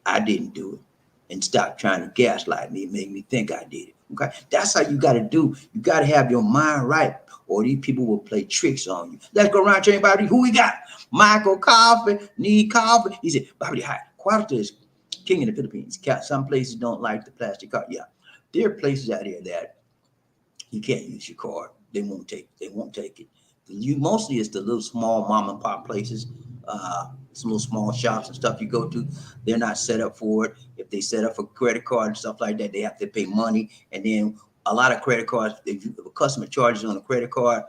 I didn't do it. And stop trying to gaslight me and make me think I did it. Okay? That's how you gotta do. You gotta have your mind right, or these people will play tricks on you. Let's go around to anybody. Who we got? Michael Coffee, need coffee. He said, Bobby, hi. Quality is king in the Philippines. Some places don't like the plastic card. Yeah. There are places out here that you can't use your card. They won't take. They won't take it. You mostly it's the little small mom and pop places, some little small shops and stuff you go to. They're not set up for it. If they set up for credit card and stuff like that, they have to pay money. And then a lot of credit cards, if a customer charges on a credit card,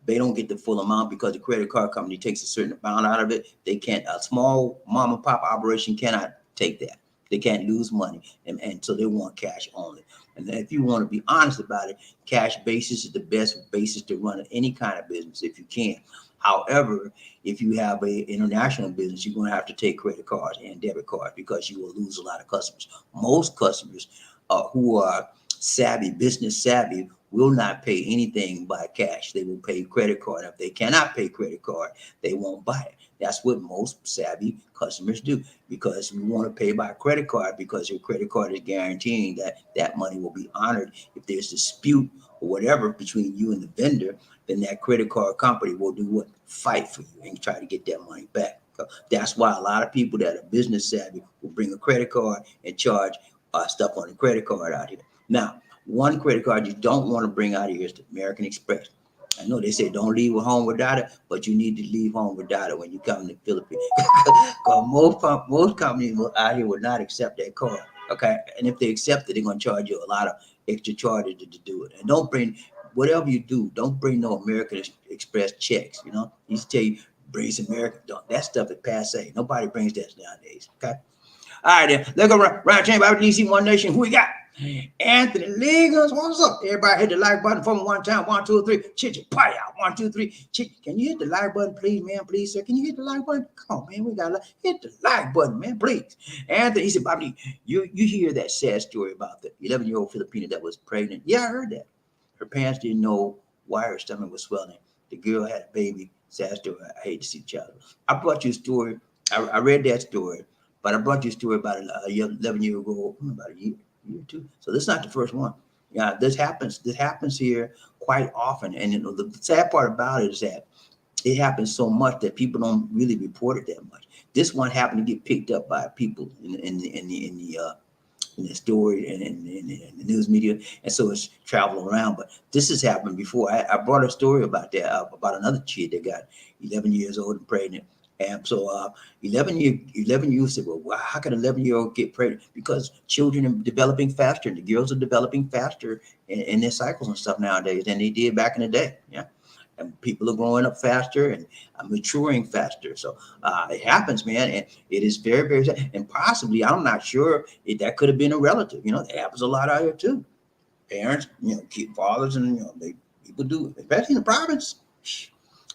they don't get the full amount because the credit card company takes a certain amount out of it. They can't. A small mom and pop operation cannot take that. They can't lose money, and so they want cash only. And if you want to be honest about it, cash basis is the best basis to run any kind of business if you can. However, if you have a international business, you're going to have to take credit cards and debit cards because you will lose a lot of customers. Most customers who are savvy, business savvy, will not pay anything by cash. They will pay credit card. If they cannot pay credit card, they won't buy it. That's what most savvy customers do because we want to pay by credit card because your credit card is guaranteeing that that money will be honored. If there's a dispute or whatever between you and the vendor, then that credit card company will do what? Fight for you and try to get that money back. So that's why a lot of people that are business savvy will bring a credit card and charge stuff on the credit card out here. Now, one credit card you don't want to bring out of here is the American Express. I know they say don't leave home without it, but you need to leave home without it when you come to the Philippines. Because most companies out here will not accept that card. Okay, and if they accept it, they're gonna charge you a lot of extra charges to do it. And don't bring whatever you do. Don't bring no American Express checks. You know, you used to tell you bring some American. Don't, that stuff is passe. Nobody brings that nowadays. Okay. All right, then. Let's go round chamber. DC One Nation. Who we got? Anthony Legans, what's up? Everybody hit the like button for me one time. 1, 2, 3. Chit, party out. 1, 2, 3. Chit, can you hit the like button, please, man? Please, sir. Can you hit the like button? Come on, man. We got to hit the like button, man. Please. Anthony, he said, Bobby, you hear that sad story about the 11-year-old Filipina that was pregnant? Yeah, I heard that. Her parents didn't know why her stomach was swelling. The girl had a baby. Sad story. I hate to see the child. I brought you a story. I read that story, but I brought you a story about a 11-year-old, about a year too. So this is not the first one. Yeah, this happens. This happens here quite often. And you know, the sad part about it is that it happens so much that people don't really report it that much. This one happened to get picked up by people in the story and in the news media, and so it's traveling around. But this has happened before. I brought a story about that about another kid that got 11 years old and pregnant. And so 11 years said, well, how can an 11-year-old get pregnant? Because children are developing faster, and the girls are developing faster in their cycles and stuff nowadays than they did back in the day. Yeah. And people are growing up faster and maturing faster. So it happens, man. And it is very, very sad. And possibly, I'm not sure if that could have been a relative. You know, that happens a lot out here too. Parents, you know, fathers, and, you know, people do it, especially in the province.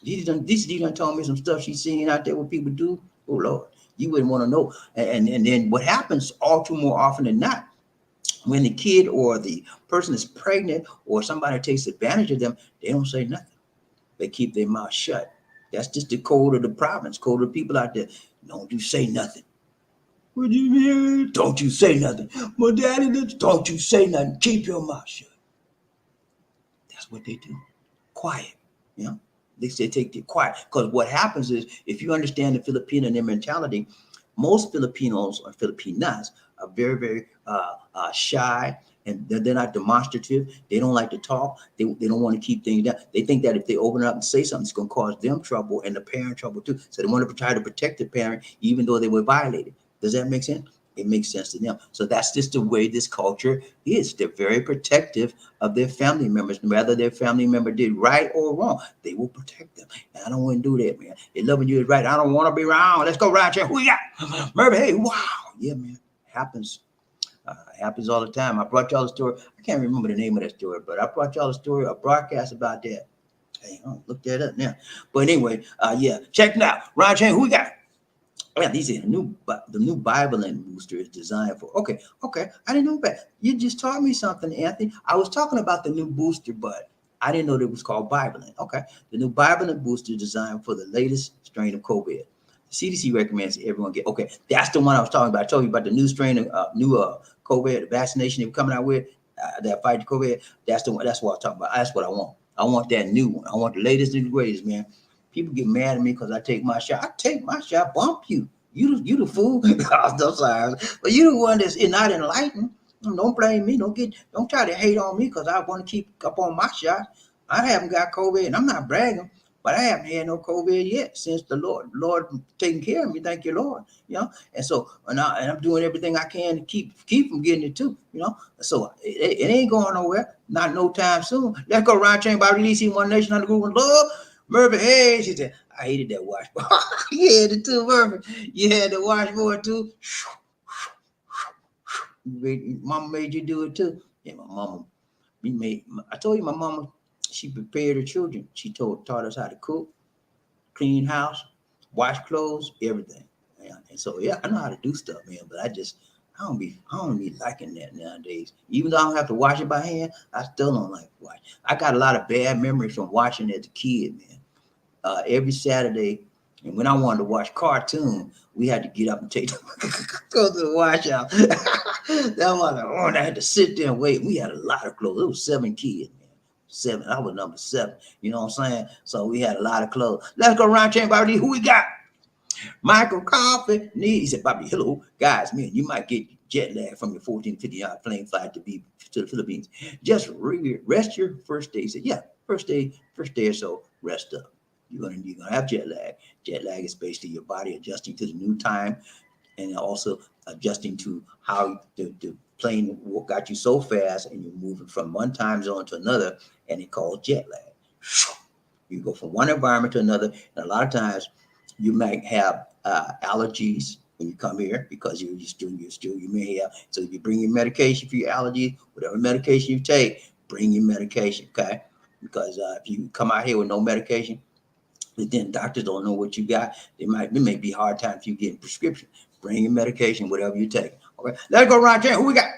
Dee done told me some stuff she's seeing out there what people do. Oh Lord, you wouldn't want to know. And then what happens all too more often than not, when the kid or the person is pregnant or somebody takes advantage of them, they don't say nothing. They keep their mouth shut. That's just the code of the province, code of people out there. Don't you say nothing. What do you mean? Don't you say nothing. My daddy, don't you say nothing. Keep your mouth shut. That's what they do. Quiet, you know. They say take it quiet, because what happens is, if you understand the Filipino and their mentality, most Filipinos or Filipinas are very, very shy, and they're not demonstrative. They don't like to talk. They don't want to keep things down. They think that if they open up and say something, it's going to cause them trouble and the parent trouble too. So they want to try to protect the parent, even though they were violated. Does that make sense? It makes sense to them. So that's just the way this culture is. They're very protective of their family members. Whether their family member did right or wrong, they will protect them. And I don't want to do that, man. They're loving you is right. I don't want to be wrong. Let's go right here. Who we got? Murphy, hey, wow. Yeah, man. Happens. Happens all the time. I brought y'all a story. I can't remember the name of that story, but I brought y'all a story, a broadcast about that. Hey, look that up now. But anyway, yeah, check it out. Ron Chain, who we got? Oh, yeah, these are the new Bible and booster is designed for. Okay, okay. I didn't know that. You just taught me something, Anthony. I was talking about the new booster, but I didn't know that it was called Bible. Okay, the new Bible and booster is designed for the latest strain of COVID. The CDC recommends everyone get. Okay, that's the one I was talking about. I told you about the new strain of new COVID, the vaccination they were coming out with that fight COVID. That's the one. That's what I'm talking about. That's what I want. I want that new one. I want the latest and the greatest, man. People get mad at me because I take my shot. I take my shot, bump you. You the fool. I'm sorry. But you the one that's not enlightened. Don't blame me. Don't try to hate on me because I want to keep up on my shot. I haven't got COVID and I'm not bragging, but I haven't had no COVID yet since the Lord taking care of me. Thank you, Lord. And so and I'm doing everything I can to keep from getting it too. So it ain't going nowhere. Not no time soon. Let's go round chain by releasing one nation under group of love. Murphy Hayes, he said, I hated that washboard. You had it too, Murphy. You had the washboard too. Mama made you do it too. Yeah, my mama. I told you my mama, she prepared her children. She taught us how to cook, clean house, wash clothes, everything. Yeah. And so yeah, I know how to do stuff, man. But I don't be liking that nowadays. Even though I don't have to wash it by hand, I still don't like to wash. I got a lot of bad memories from watching as a kid, man. Every Saturday, and when I wanted to watch cartoon, we had to get up and take go to the washout. That was like, oh, I had to sit there and wait. We had a lot of clothes. It was 7 kids, man. 7. I was number 7. You know what I'm saying? So we had a lot of clothes. Let's go around chain, Bobby. Who we got? Michael Coffee. He said, Bobby, hello, guys, man, you might get jet lag from your 1450-hour plane flight to the Philippines. Just rest your first day. He said, yeah, first day or so, rest up. You're gonna have jet lag. Jet lag is basically your body adjusting to the new time and also adjusting to how the plane got you so fast and you're moving from one time zone to another, and it called jet lag. You go from one environment to another, and a lot of times you might have allergies when you come here because you may have. So you bring your medication for your allergies, whatever medication you take, bring your medication, okay? Because if you come out here with no medication, then doctors don't know what you got. It may be a hard time if you get a prescription. Bring your medication, whatever you take. Okay, let's go right there. Who we got?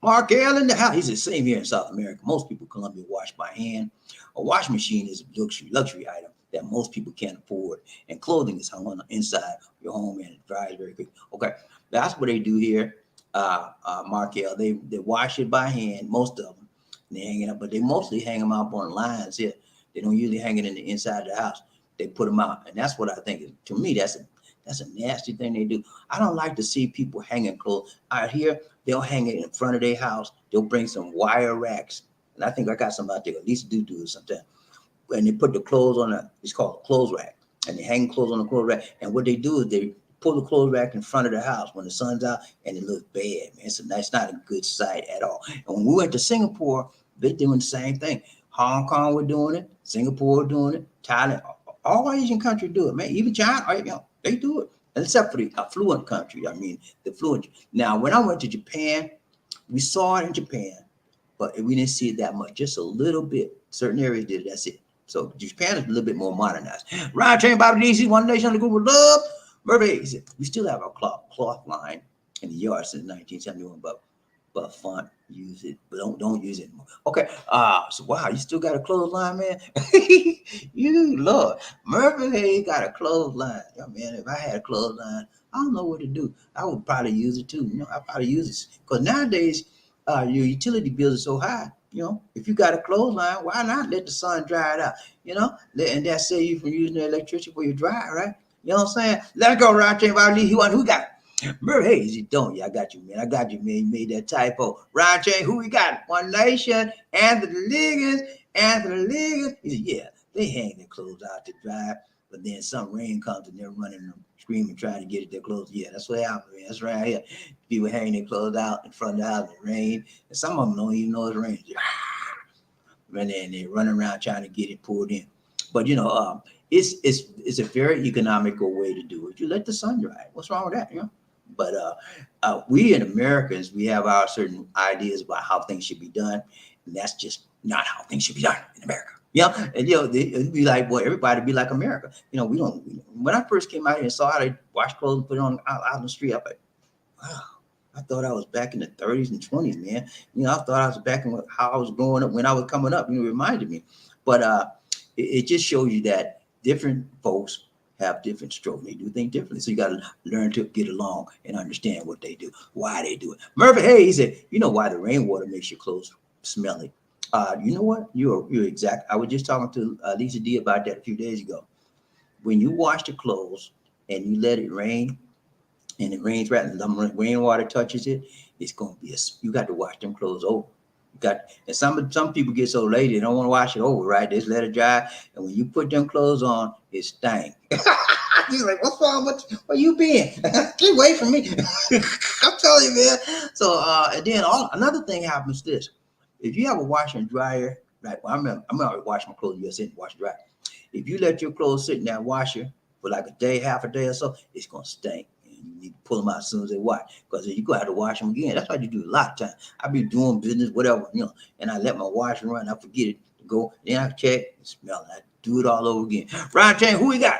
Mark L in the house. He's the same here in South America. Most people Colombia wash by hand. A washing machine is a luxury item that most people can't afford. And clothing is hung on the inside of your home and it dries very quick. Okay, that's what they do here. Mark L. They wash it by hand, most of them. And they hang it up, but they mostly hang them up on lines here. They don't usually hang it in the inside of the house. They put them out, and that's what I think is. To me, that's a nasty thing they do. I don't like to see people hanging clothes out here. They'll hang it in front of their house. They'll bring some wire racks, and I think I got some out there. At least do it sometimes. And they put the clothes on it's called a clothes rack, and they hang clothes on the clothes rack. And what they do is they pull the clothes rack in front of the house when the sun's out, and it looks bad, man. It's not a good sight at all. And when we went to Singapore, they're doing the same thing. Hong Kong were doing it, Singapore doing it, Thailand, all Asian countries do it, man. Even China, they do it, except for the affluent country. I mean, the affluent. Now, when I went to Japan, we saw it in Japan, but we didn't see it that much, just a little bit. Certain areas did it, that's it. So Japan is a little bit more modernized. Ryan Chain, BobbieD, one nation under group of love. Murphy, we still have our cloth line in the yard since 1971, but font, use it, but don't use it anymore. Okay. So wow, you still got a clothesline, man. You Lord, Murphy hey, got a clothesline. Yeah, man, if I had a clothesline, I don't know what to do. I would probably use it too. I probably use it because nowadays your utility bills are so high. If you got a clothesline, why not let the sun dry it out? And that save you from using the electricity for your dry, right? You know what I'm saying? Let's go, Ryan Chain, BobbieD. Who got it? Murray Hayes, you don't. Yeah, I got you, man. You made that typo. Ryan Chain, who we got? One Nation, Anthony Liggins. He said, yeah, they hang their clothes out to dry, but then some rain comes and they're running, screaming, trying to get at their clothes. Yeah, that's what happened, man. That's right here. People hang their clothes out in front of the house in the rain, and some of them don't even know it's raining. And then they run around trying to get it pulled in. But it's a very economical way to do it. You let the sun dry. What's wrong with that? But we in Americans, we have our certain ideas about how things should be done, and that's just not how things should be done in America. Yeah, and it'd be like, well, everybody be like America. We don't. When I first came out here and saw how they wash clothes and put it on out in the street, I'm like, wow. I thought I was back in the 30s and 20s, man. I thought I was back in how I was growing up when I was coming up. It reminded me, but it just shows you that different folks have different strokes. They do things differently, so you got to learn to get along and understand what they do, why they do it. Murphy Hayes said, "You know why the rainwater makes your clothes smelly? You know what? You're exact. I was just talking to Lisa D about that a few days ago. When you wash the clothes and you let it rain, and it rains right, and the rainwater touches it, it's gonna be you got to wash them clothes over. You got, and some people get so lazy they don't want to wash it over, right? They just let it dry, and when you put them clothes on, it stank. He's like, "What's wrong with you? Where you been? Get away from me!" I'm telling you, man. So, and then another thing happens. This, if you have a washer and dryer, right? Well, I'm already washing my clothes. You sit and wash and dry. If you let your clothes sit in that washer for like a day, half a day or so, it's gonna stink. You need to pull them out as soon as they wash, because you're gonna have to wash them again. That's why you do a lot of times. I be doing business, whatever, and I let my washer run. I forget it to go. Then I check, smell it. I do it all over again. Ryan Chang, who we got?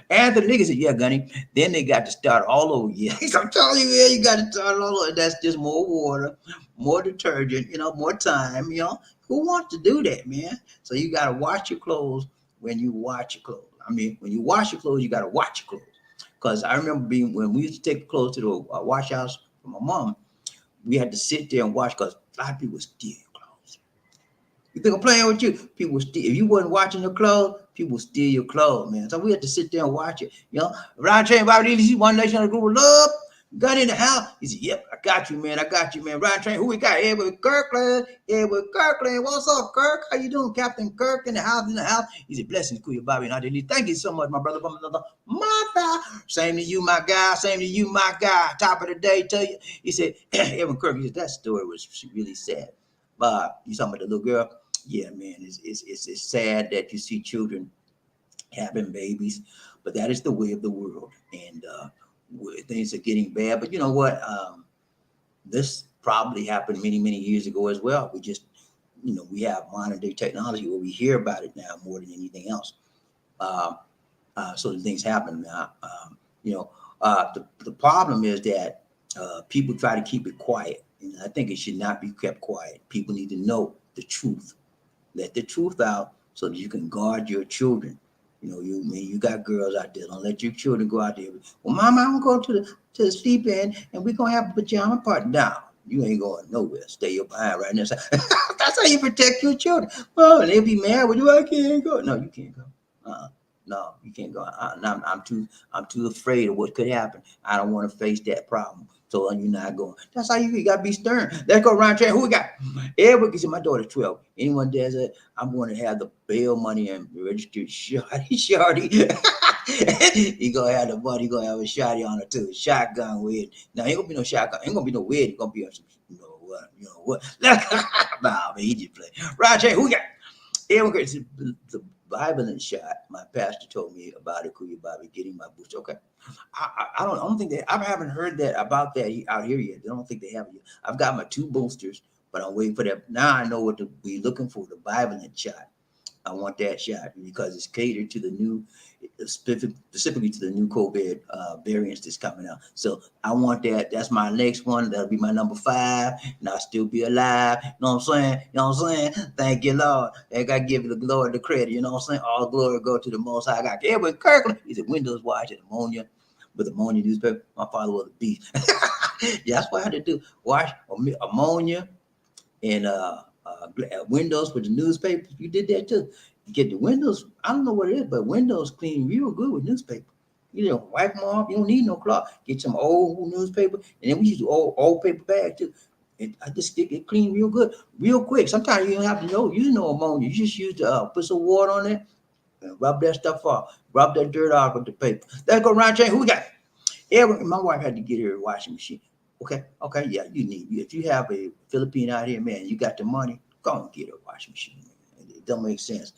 Anthony Nigga said, "Yeah, Gunny." Then they got to start all over again. I'm telling you, man, you got to start all over. That's just more water, more detergent, more time. Who wants to do that, man? So you got to wash your clothes when you wash your clothes. I mean, when you wash your clothes, you got to watch your clothes. Because I remember when we used to take clothes to the wash house for my mom, we had to sit there and watch, because a lot of people steal clothes. You think I'm playing with you? People steal. If you wasn't watching your clothes, people steal your clothes, man. So we had to sit there and watch it. Ryan Train, BobbieD, One Nation Under Group of Love. Got in the house. He said, "Yep, I got you, man. I got you, man." Ryan Train, who we got? Edward Kirkland. Edward Kirkland. What's up, Kirk? How you doing, Captain Kirk? In the house, in the house. He said, "Blessings to you, Bobby and I. Thank you so much, my brother from another mother. Same to you, my guy. Same to you, my guy. Top of the day to you." He said, Edward Kirk, he said, "That story was really sad." You talking about the little girl? Yeah, man. It's sad that you see children having babies, but that is the way of the world. And things are getting bad. But you know what? This probably happened many, many years ago as well. We just, we have modern day technology where we hear about it now more than anything else. So the things happen now. The problem is that people try to keep it quiet. And I think it should not be kept quiet. People need to know the truth. Let the truth out so that you can guard your children. You got girls out there. Don't let your children go out there. "Well, Mama, I'm gonna go to the sleep in, and we're gonna have a pajama party." Down. You ain't going nowhere. Stay your behind right now. That's how you protect your children. Well, and they'll be mad with you. "I can't go." No, you can't go. No, you can't go. I'm too afraid of what could happen. I don't want to face that problem. So you're not going. That's how you got to be stern. Let's go around. Who we got? Edward said, "My daughter's 12. Anyone does it, I'm going to have the bail money and registered shorty." He gonna have the money. He gonna have a shotty on it too. Shotgun with. Now ain't gonna be no shotgun. Ain't gonna be no weed. It's gonna be some. You know what? You know what? Nah, man, he just play. Roger, who we got? Edward said, "The violent shot. My pastor told me about it. Kuya Bobby getting my booster." Okay. I don't think I haven't heard that about that out here yet. I don't think they have it yet. I've got my 2 boosters, but I'm waiting for that. Now I know what to be looking for, the bivalent shot. I want that shot because it's catered to the new, specifically to the new COVID variants that's coming out. So I want that. That's my next one. That'll be my number 5, and I'll still be alive. You know what I'm saying? You know what I'm saying? Thank you, Lord. I got to give the Lord the credit. You know what I'm saying? All glory go to the Most High God. Edward Kirkland. He said, "Windows wash and ammonia." With ammonia newspaper, my father was a beast. Yeah, that's what I had to do. Wash ammonia and windows with the newspaper. You did that too. You get the windows. I don't know what it is, but windows clean real good with newspaper. Wipe them off. You don't need no cloth. Get some old newspaper, and then we use old paper bag too. And I just stick it clean real good, real quick. Sometimes you don't have to use no ammonia. You just use the put some water on it and rub that stuff off. Rub that dirt off with the paper. Let's go around chain. Who we got? Yeah, my wife had to get her a washing machine. Okay, yeah, if you have a Philippine out here, man, you got the money, go and get her a washing machine. It don't make sense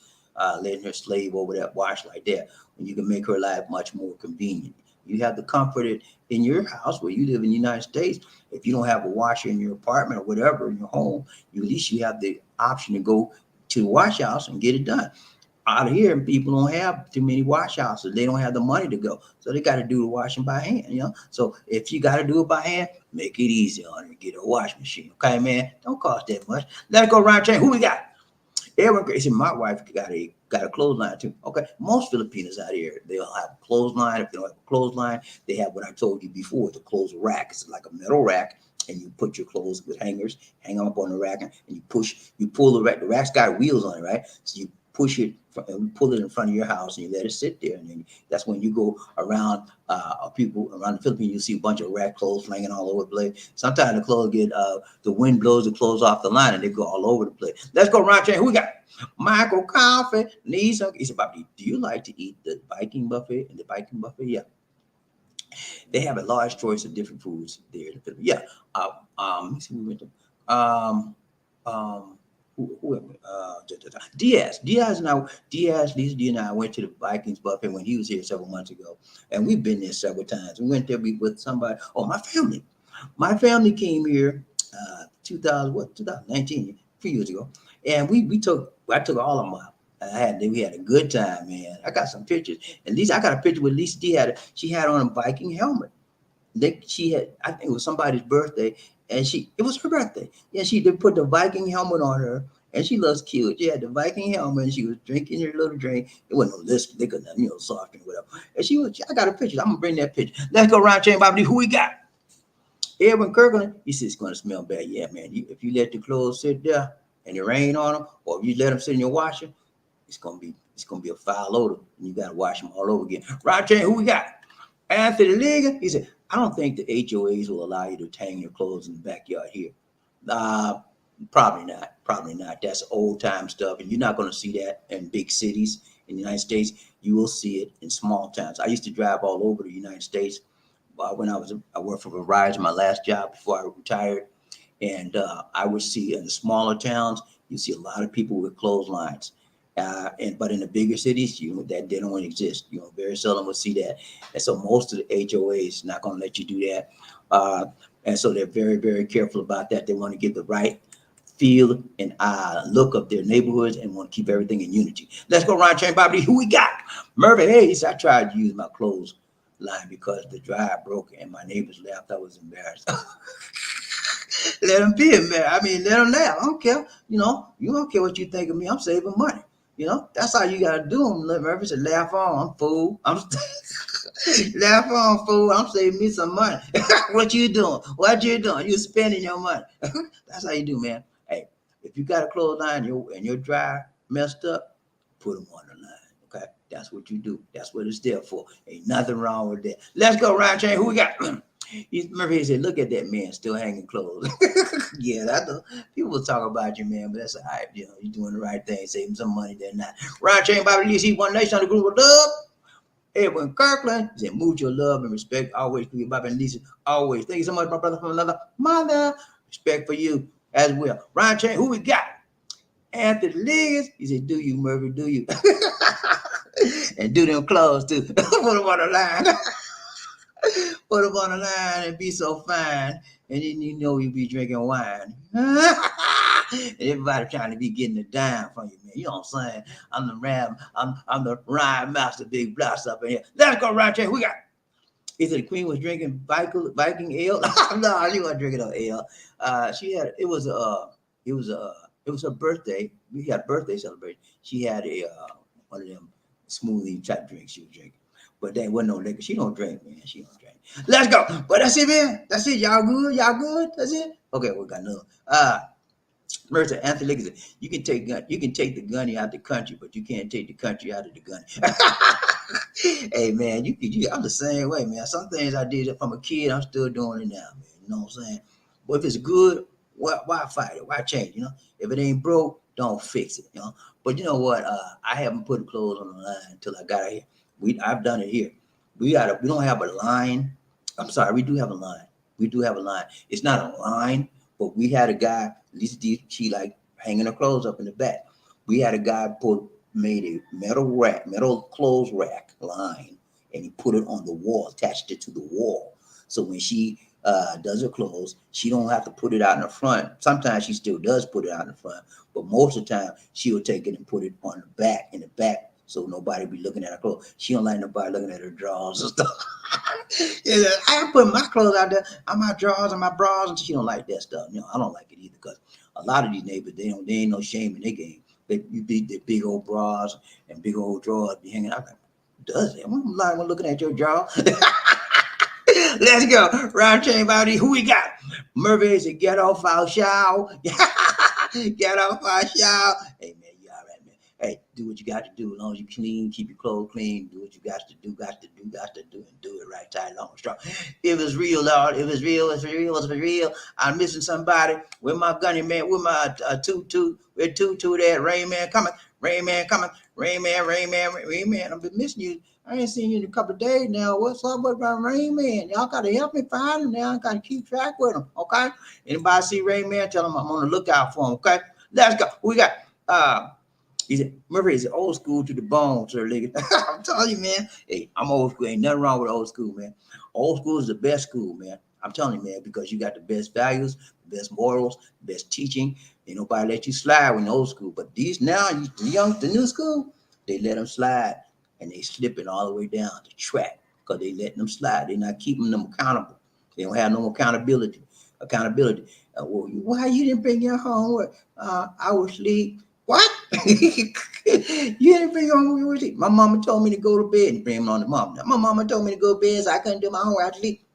letting her slave over that wash like that when you can make her life much more convenient. You have the comfort in your house where you live in the United States. If you don't have a washer in your apartment or whatever in your home, at least you have the option to go to the wash house and get it done. Out here, people don't have too many wash houses. They don't have the money to go, so they got to do the washing by hand. So if you got to do it by hand, make it easy on it. Get a wash machine, okay, man? Don't cost that much. Let's go around chain. Who we got? Everyone Gracie, my wife got a clothesline too. Okay, most Filipinos out here, they'll have a clothesline. If they don't have a clothesline, they have what I told you before, the clothes rack. It's like a metal rack, and you put your clothes with hangers, hang them up on the rack, and you pull the rack. The rack's got wheels on it, right? So you push it and pull it in front of your house, and you let it sit there, and then that's when you go around people around the Philippines. You see a bunch of rack clothes hanging all over the place. Sometimes the clothes get the wind blows the clothes off the line, and they go all over the place. Let's go around chain. Who we got? Michael Coffee needs some. He said, Bobby, do you like to eat the Viking buffet? And the Viking buffet, yeah, they have a large choice of different foods there in the Philippines. Yeah. Let me see, we went to Lisa D and I went to the Vikings buffet when he was here several months ago, and we've been there several times. We went there with somebody. Oh, my family. My family came here 2019, a few years ago, and I took all of them out. We had a good time, man. I got some pictures. And Lisa, I got a picture with Lisa D she had on a Viking helmet. She had, I think it was somebody's birthday, and it was her birthday. Yeah, they put the Viking helmet on her, and she looks cute. She had the Viking helmet, and she was drinking her little drink. It wasn't no liquor, soft drink, whatever. And I got a picture. I'm gonna bring that picture. Let's go around chain, Bobby. Who we got? Edwin Kirkland. He said it's gonna smell bad. Yeah, man. If you let the clothes sit there and it rain on them, or if you let them sit in your washer, it's gonna be a foul odor, and you gotta wash them all over again. Right chain. Who we got? Anthony Liga. He said, I don't think the HOAs will allow you to hang your clothes in the backyard here. Probably not. Probably not. That's old time stuff, and you're not going to see that in big cities in the United States. You will see it in small towns. I used to drive all over the United States when I worked for Verizon, my last job before I retired, and I would see in the smaller towns, you see a lot of people with clotheslines. But in the bigger cities, that they don't exist. Very seldom will see that, and so most of the HOAs not going to let you do that, and so they're very, very careful about that. They want to get the right feel and look of their neighborhoods and want to keep everything in unity. Let's go around chain, Bobby. Who we got? Mervyn Hayes. I tried to use my clothes line because the dryer broke and my neighbors laughed. I was embarrassed. Let them be embarrassed. I mean, let them laugh. I don't care. You don't care what you think of me. I'm saving money. That's how you gotta do them. Let Murphy say, laugh on, I'm fool. Laugh on, fool. I'm saving me some money. What you doing? What you doing? You spending your money. That's how you do, man. Hey, if you got a clothesline and your dryer messed up, put them on the line. Okay, that's what you do. That's what it's there for. Ain't nothing wrong with that. Let's go, Ryan Chain. Who we got? Murphy said, look at that man still hanging clothes. Yeah, I know. People will talk about you, man, but that's all right. You're doing the right thing, saving some money. They're not. Ryan Chain, Bobby Lee, see One Nation on the group of love. Edwin Kirkland said, move your love and respect always for you, Bobby and Lisa. Always. Thank you so much, my brother from another mother. Respect for you as well. Ryan Chain, who we got? Anthony Liggins. He said, do you, Murphy, do you? And do them clothes too. Put them on the line. Put them on the line and be so fine. And then you be drinking wine. And everybody trying to be getting a dime from you, man. You know what I'm saying? I'm the rhyme master, big blast up in here. Let's go right there. Who we got? He said the queen was drinking Viking ale. No, she wasn't drinking no ale. It was her birthday. We had a birthday celebration. She had one of them smoothie type drinks she was drinking. But there wasn't no liquor. She don't drink, man. She don't drink. Let's go. But that's it, man. That's it. Y'all good? Y'all good? That's it? Okay, we got another. Mercer Anthony Liggins said, you can take the gunny out the country, but you can't take the country out of the gunny. Hey man, I'm the same way, man. Some things I did from a kid, I'm still doing it now, man. You know what I'm saying? But if it's good, why fight it? Why change? If it ain't broke, don't fix it. But you know what? I haven't put clothes on the line until I got here. I've done it here. We don't have a line. I'm sorry, we do have a line. We do have a line. It's not a line, but we had a guy, Lisa D, she like hanging her clothes up in the back. We had a guy made a metal clothes rack line, and he put it on the wall, attached it to the wall. So when she does her clothes. She don't have to put it out in the front. Sometimes she still does put it out in the front, but most of the time she'll take it and put it on the back, in the back, so nobody be looking at her clothes. She don't like nobody looking at her drawers and stuff. Yeah, I put my clothes out there, on my drawers and my bras, and she don't like that stuff. I don't like it either because a lot of these neighbors, they ain't no shame in their game. You beat the big old bras and big old drawers be hanging out. Like, does it? I'm lying when looking at your jaw. Let's go. Round chain body. Who we got? Murphy said, get off our show. Get off our show. Hey, man, you all right, man. Hey, do what you got to do. As long as you clean, keep your clothes clean. Do what you got to do, and do it right, tight, long, and strong. If it's real, Lord, if it's real, if it's real, if it's real. I'm missing somebody. With my gunny man, with my toot, with toot that Rain Man coming. Rain Man coming. Rain Man. I've been missing you. I ain't seen you in a couple of days now. What's up with my Rain Man? Y'all got to help me find him now. I got to keep track with him, okay? Anybody see Rain Man, tell him I'm on the lookout for him, okay? Let's go. We got, Murphy is old school to the bone, sir. I'm telling you, man. Hey, I'm old school. Ain't nothing wrong with old school, man. Old school is the best school, man. I'm telling you, man, because you got the best values, the best morals, the best teaching. Ain't nobody let you slide in old school. But these now, the new school, they let them slide. And they slipping all the way down the track because they letting them slide. They're not keeping them accountable. They don't have no accountability. Well, why you didn't bring your homework? I was asleep. What? You didn't bring your homework? You were asleep. My mama told me to go to bed and bring them on the mom. My mama told me to go to bed, so I couldn't do my homework. I was asleep.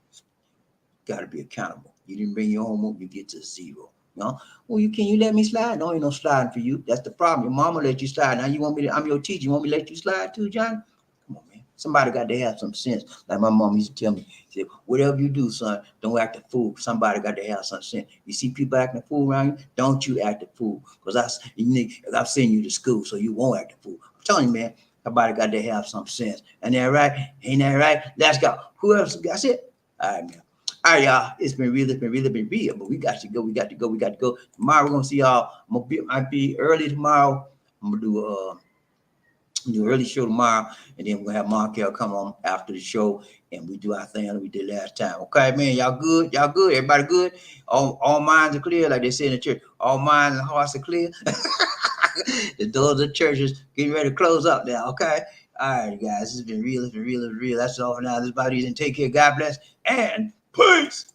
Got to be accountable. You didn't bring your homework, you get to zero. Well, can you let me slide? No, ain't no sliding for you. That's the problem. Your mama let you slide. Now you want me to, I'm your teacher. You want me to let you slide too, John? Come on, man. Somebody got to have some sense. Like my mom used to tell me, she said, whatever you do, son, don't act a fool. Somebody got to have some sense. You see people acting a fool around you, don't you act a fool. Because I've sent you to school, so you won't act a fool. I'm telling you, man, somebody got to have some sense. Ain't that right? Ain't that right? Let's go. Who else? That's it. All right, man. All right, y'all. It's been real, but we got to go. Tomorrow we're gonna see y'all. Might be early tomorrow. I'm gonna do early show tomorrow, and then we're gonna have Markel come on after the show, and we do our thing like we did last time. Okay, man, y'all good? Everybody good? All minds are clear, like they say in the church. All minds and hearts are clear. The doors of the churches getting ready to close up now. Okay. All right, guys. It's been real. That's all for now. This body didn't take care. God bless and peace.